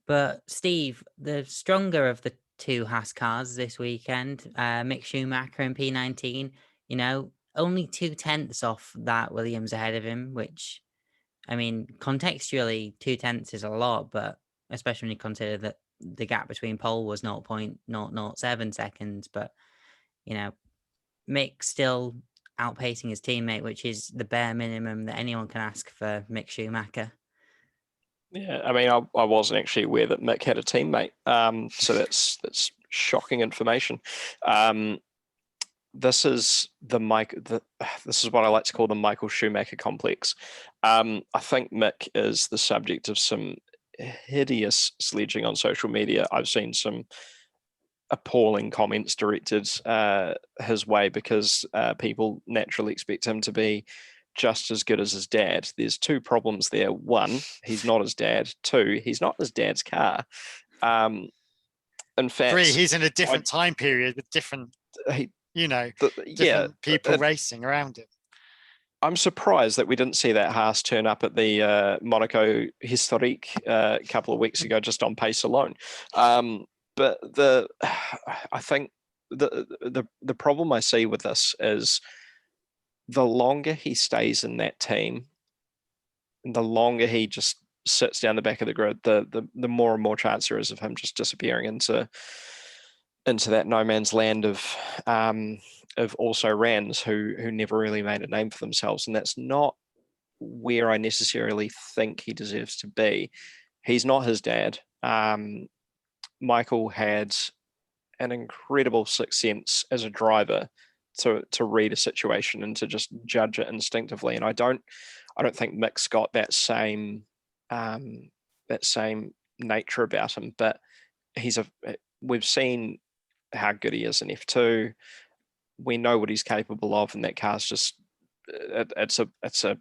But Steve, the stronger of the two Haas cars this weekend, Mick Schumacher in P19, you know, only 0.2 off that Williams ahead of him, which, I mean, contextually, 0.2 is a lot, but especially when you consider that the gap between pole was 0.007 seconds. But, you know, Mick still outpacing his teammate, which is the bare minimum that anyone can ask for Mick Schumacher. Yeah, I mean, I wasn't actually aware that Mick had a teammate, so that's shocking information. This is this is what I like to call the Michael Schumacher complex. I think Mick is the subject of some hideous sledging on social media. I've seen some appalling comments directed his way because people naturally expect him to be just as good as his dad. There's two problems there. One, he's not his dad. Two, he's not his dad's car. In fact, Three, he's in a different time period with different, different people racing around him. I'm surprised that we didn't see that Haas turn up at the Monaco Historique a couple of weeks ago just on pace alone. But I think the problem I see with this is the longer he stays in that team, the longer he just sits down the back of the grid, the more and more chance there is of him just disappearing into that no man's land of also rans who never really made a name for themselves, and that's not where I necessarily think he deserves to be. He's not his dad. Michael had an incredible sixth sense as a driver to read a situation and to just judge it instinctively, and I don't think Mick's got that same nature about him. But we've seen how good he is in F2. We know what he's capable of, and that car's just it's a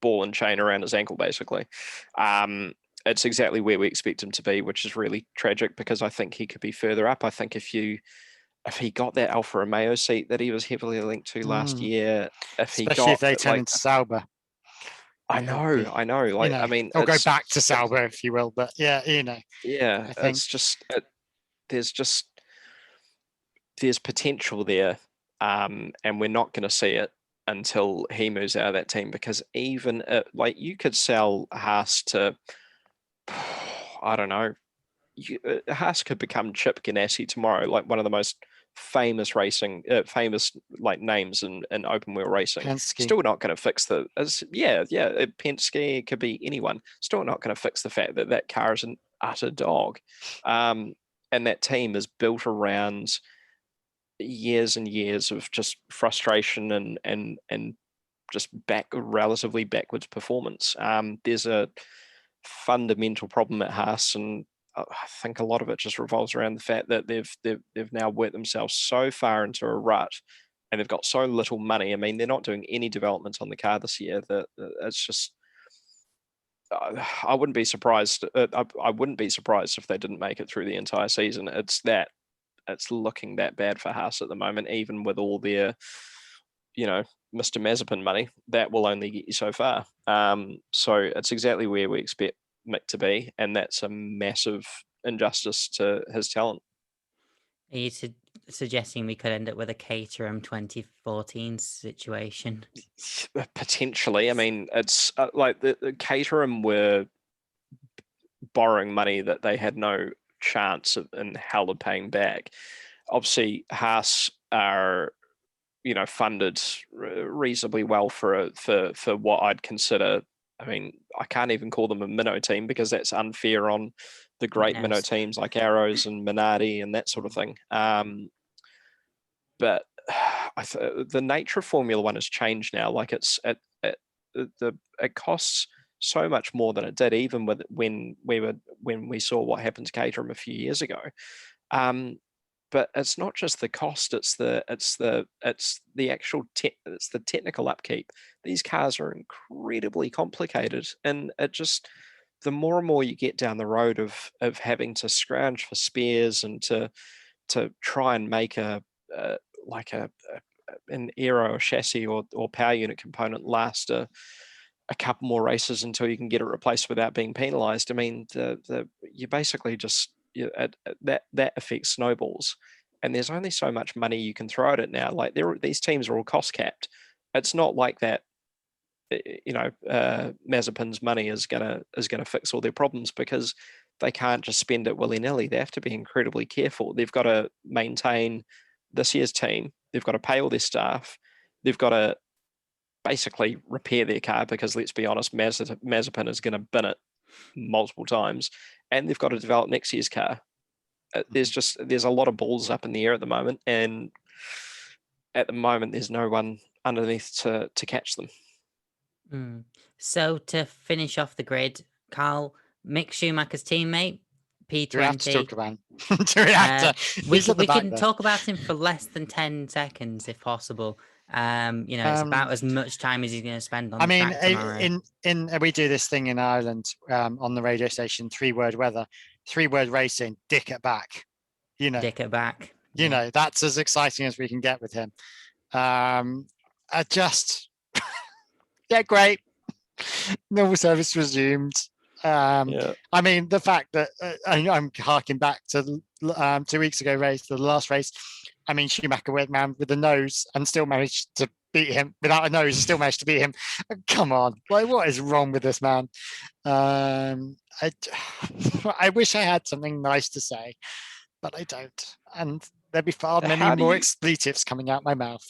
ball and chain around his ankle, basically. It's exactly where we expect him to be, which is really tragic because I think he could be further up. I think if he got that Alfa Romeo seat that he was heavily linked to last year, especially if they turn into Sauber. I know. Like, I mean, or go back to Sauber, if you will. But yeah, yeah, it's just there's potential there, and we're not going to see it until he moves out of that team. Because even like you could sell Haas to, I don't know, Haas could become Chip Ganassi tomorrow, like one of the most famous like names in open wheel racing. Penske. Still not going to fix Penske, it could be anyone. Still not going to fix the fact that car is an utter dog, and that team is built around years and years of just frustration and just relatively backwards performance. There's a fundamental problem at Haas, and I think a lot of it just revolves around the fact that they've now worked themselves so far into a rut, and they've got so little money. I mean, they're not doing any development on the car this year. That it's just, I wouldn't be surprised. I wouldn't be surprised if they didn't make it through the entire season. It's looking that bad for Haas at the moment, even with all their, Mr. Mazepin money. That will only get you so far. So it's exactly where we expect Mick to be, and that's a massive injustice to his talent. Are you suggesting we could end up with a Caterham 2014 situation? Potentially. I mean, it's like the Caterham were borrowing money that they had no chance of in hell of paying back. Obviously, Haas are funded reasonably well for what I'd consider. I mean, I can't even call them a minnow team because that's unfair on the great minnow teams like Arrows and Minardi and that sort of thing. But the nature of Formula One has changed now. Like it costs so much more than it did, even when we saw what happened to Caterham a few years ago. But it's not just the cost; it's the actual it's the technical upkeep. These cars are incredibly complicated, and the more and more you get down the road of having to scrounge for spares and to try and make an aero or chassis or power unit component last a couple more races until you can get it replaced without being penalised. I mean, you basically just that affects snowballs, and there's only so much money you can throw at it now. Like these teams are all cost capped. It's not like that. Mazepin's money is gonna fix all their problems, because they can't just spend it willy-nilly. They have to be incredibly careful. They've got to maintain this year's team. They've got to pay all their staff. They've got to basically repair their car, because let's be honest, Mazepin is going to bin it multiple times, and they've got to develop next year's car. There's a lot of balls up in the air at the moment, and at the moment there's no one underneath to catch them. So to finish off the grid, Karl, Mick Schumacher's teammate, Do we have to P20. talk about him? Do we have to? We He's at the we back can there. talk about him for less than 10 seconds if possible. It's about as much time as he's going to spend on I the mean, track tomorrow. we do this thing in Ireland on the radio station, 3-word weather, 3-word racing, dick at back. Dick at back. You know, that's as exciting as we can get with him. I just, yeah, great. Normal service resumed. I mean, the fact that I'm harking back to 2 weeks ago race, the last race. I mean, Schumacher went man with a nose and still managed to beat him without a nose. Still managed to beat him. Come on, like what is wrong with this man? I wish I had something nice to say, but I don't. And there'd be far many more expletives coming out my mouth.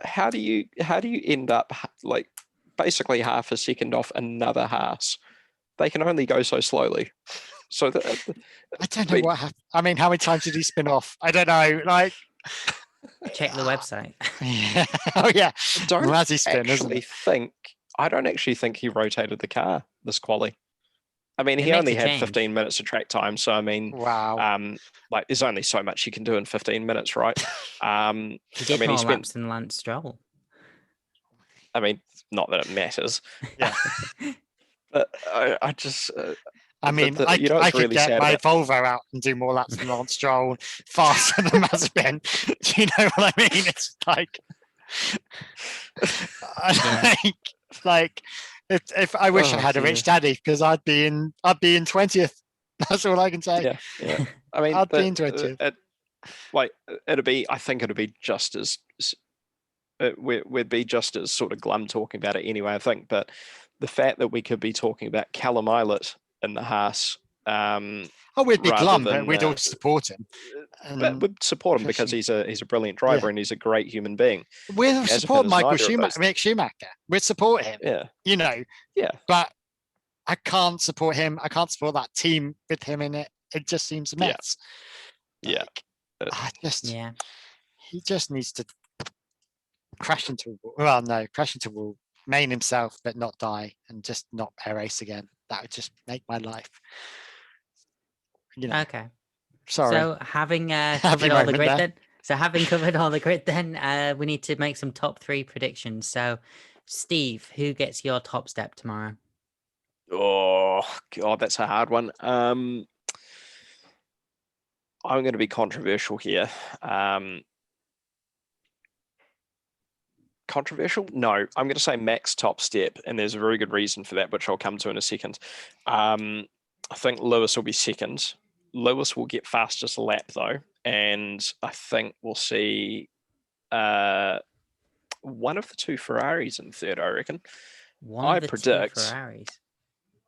How do you end up like basically half a second off another Haas? They can only go so slowly. So I don't know what happened. I mean, how many times did he spin off? I don't know. Like, check the website. Yeah. Oh yeah. I don't actually think he rotated the car this quali. I mean, he only had 15 minutes of track time. So I mean, wow. Like there's only so much you can do in 15 minutes, right? He did more laps than Lance Stroll. I mean, not that it matters. Yeah. But I just. I mean, I could get my Volvo out and do more laps than Lance Stroll faster than Mazepin. Do you know what I mean? It's like, if I wish I had a rich daddy, because I'd be in 20th. That's all I can say. Yeah. I mean, I'd be in 20th. I think it'd be just as we'd be just as sort of glum talking about it anyway. I think, but the fact that we could be talking about Callum Islet in the Haas. We'd be glum, but we'd all support him. But we'd support him because he's a brilliant driver and he's a great human being. We'll support Mick Schumacher. We'd support him. Yeah. You know. Yeah. But I can't support him. I can't support that team with him in it. It just seems a mess. Yeah. He just needs to crash into a wall, main himself, but not die, and just not air race again. That would just make my life. Okay. Sorry. So having covered all the grid, then we need to make some top 3 predictions. So, Steve, who gets your top step tomorrow? Oh God, that's a hard one. I'm going to be controversial here. Controversial? No, I'm going to say Max top step, and there's a very good reason for that, which I'll come to in a second. I think Lewis will be second. Lewis will get fastest lap though, and I think we'll see one of the 2 Ferraris in third. I reckon. One of the 2 Ferraris.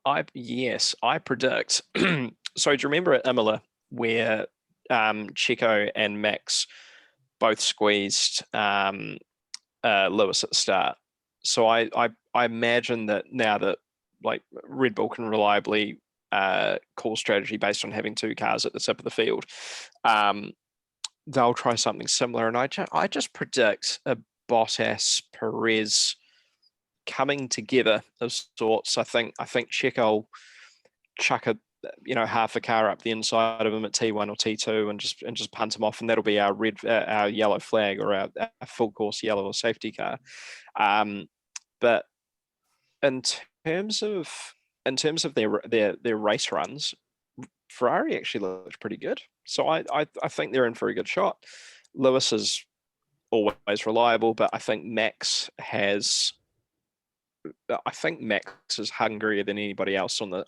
I predict. So do you remember at Imola where Checo and Max both squeezed Lewis at the start? So I imagine that now that like Red Bull can reliably call strategy based on having 2 cars at the tip of the field, they'll try something similar. And I just predict a Bottas Perez coming together of sorts. I think Checo will chuck half a car up the inside of him at T1 or T2 and just punt him off, and that'll be our yellow flag, or our full course yellow or safety car. But in terms of their race runs, Ferrari actually looks pretty good. So I think they're in for a good shot. Lewis is always reliable, but I think Max is hungrier than anybody else in the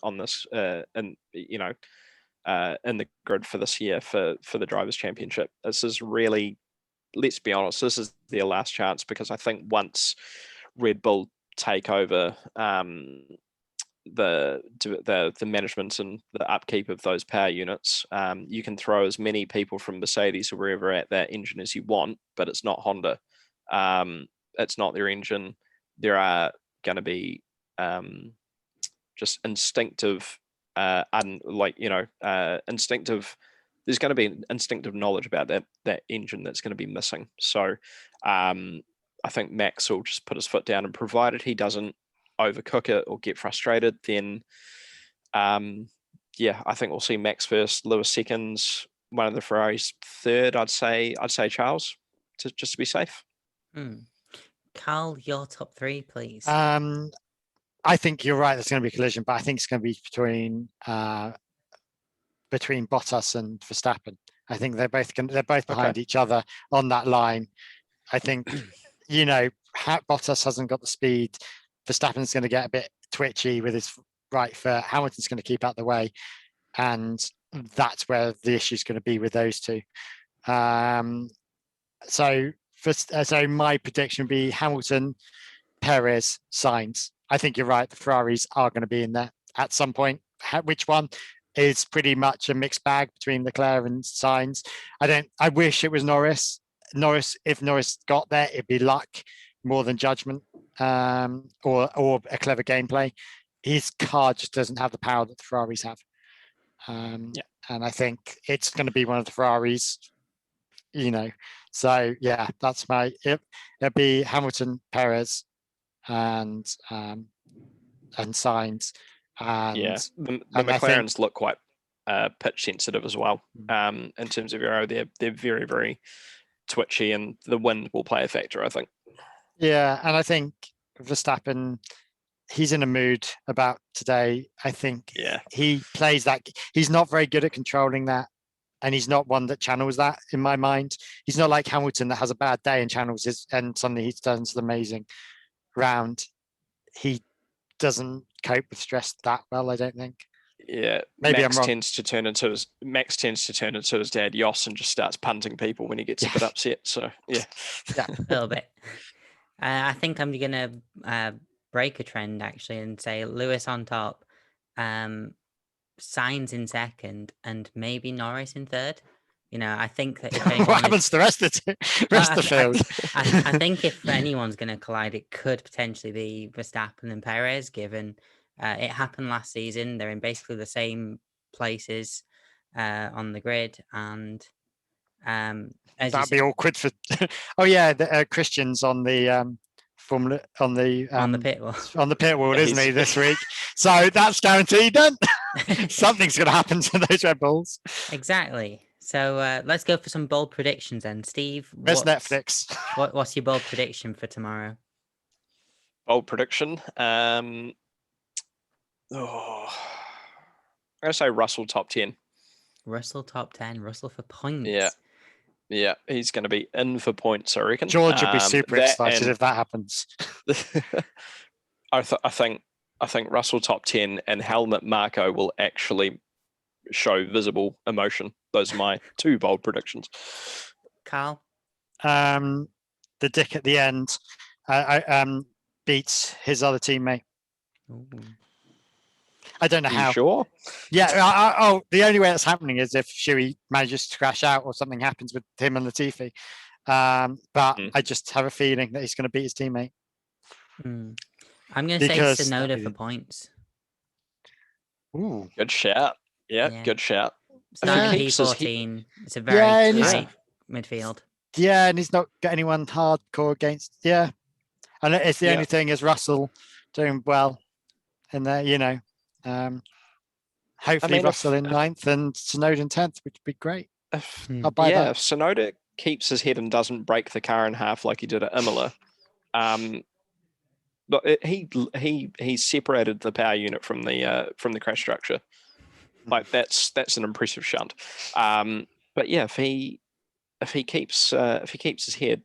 grid for this year for the Drivers' Championship. This is really, let's be honest, this is their last chance, because I think once Red Bull take over the management and the upkeep of those power units, you can throw as many people from Mercedes or wherever at that engine as you want, but it's not Honda. It's not their engine. There are going to be just instinctive instinctive. There's going to be an instinctive knowledge about that engine that's going to be missing. So I think Max will just put his foot down, and provided he doesn't overcook it or get frustrated, then yeah, I think we'll see Max first, Lewis second, one of the Ferraris third. I'd say Charles, just to be safe. Karl, your top three, please. I think you're right. There's going to be a collision, but I think it's going to be between Bottas and Verstappen. I think they're both behind each other on that line. I think Bottas hasn't got the speed. Verstappen's going to get a bit twitchy with his right foot. Hamilton's going to keep out the way, and that's where the issue is going to be with those two. So my prediction would be Hamilton, Perez, Sainz. I think you're right. The Ferraris are going to be in there at some point. Which one is pretty much a mixed bag between Leclerc and Sainz. I wish it was Norris. If Norris got there, it'd be luck more than judgment, or a clever gameplay. His car just doesn't have the power that the Ferraris have. And I think it's going to be one of the Ferraris, So yeah, that's it'll be Hamilton, Perez, and Sainz. And the McLarens look quite pitch sensitive as well. In terms of aero, they're very, very twitchy, and the wind will play a factor, I think. Yeah, and I think Verstappen, he's in a mood about today. I think he plays that. He's not very good at controlling that, and he's not one that channels that, in my mind. He's not like Hamilton that has a bad day and channels and suddenly he's done an amazing round. He doesn't cope with stress that well, I don't think. Yeah, maybe Max I'm wrong. tends to turn into his dad Yoss and just starts punting people when he gets a bit upset. So yeah, a little bit. I think I'm gonna break a trend actually and say Lewis on top, Sainz in second, and maybe Norris in third. I think that if anyone what happens to the rest of the field? I think if anyone's going to collide, it could potentially be Verstappen and Perez, given it happened last season. They're in basically the same places on the grid, and that'd be awkward for. Oh yeah, Christian's on the Formula on the pit wall. On the pit wall, isn't he, this week? So that's guaranteed then. Something's going to happen to those Red Bulls. Exactly. So let's go for some bold predictions then. Steve, where's Netflix? What's your bold prediction for tomorrow? Bold prediction. I'm going to say Russell top 10. Russell top 10. Russell for points. Yeah, he's going to be in for points, I reckon. George would be super excited if that happens. I think Russell top 10 and Helmut Marko will actually show visible emotion. Those are my two bold predictions. Karl? The dick at the end beats his other teammate. Ooh. I don't know how. Sure? Yeah. The only way that's happening is if Shuey manages to crash out or something happens with him and Latifi. But I just have a feeling that he's going to beat his teammate. I'm going to say Tsunoda for points. Ooh, good shout. Yeah, good shout. P14. It's a very tight midfield. Yeah, and he's not got anyone hardcore against. Yeah, and it's the only thing is Russell doing well in there. Hopefully Russell in 9th and Tsunoda in 10th, which would be great. I'll buy that. If Tsunoda keeps his head and doesn't break the car in half like he did at Imola, but he separated the power unit from the crash structure. Like that's an impressive shunt. But yeah, if he keeps his head,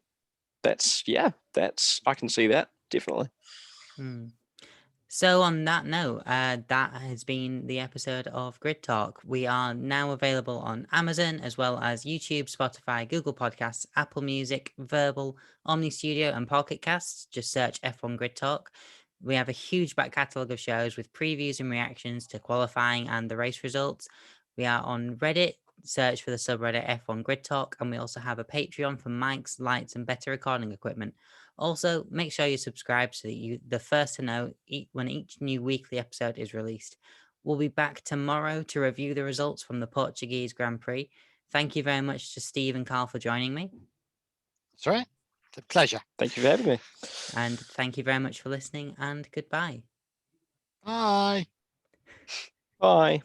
that's I can see that definitely. So on that note, that has been the episode of Grid Talk. We are now available on Amazon as well as YouTube, Spotify, Google Podcasts, Apple Music, Verbal, Omni Studio, and Pocket Casts. Just search F1 Grid Talk. We have a huge back catalogue of shows with previews and reactions to qualifying and the race results. We are on Reddit. Search for the subreddit F1 Grid Talk, and we also have a Patreon for mics, lights, and better recording equipment. Also, make sure you subscribe so that you're the first to know when each new weekly episode is released. We'll be back tomorrow to review the results from the Portuguese Grand Prix. Thank you very much to Steve and Karl for joining me. That's right. It's a pleasure. Thank you for having me. And thank you very much for listening, and goodbye. Bye. Bye.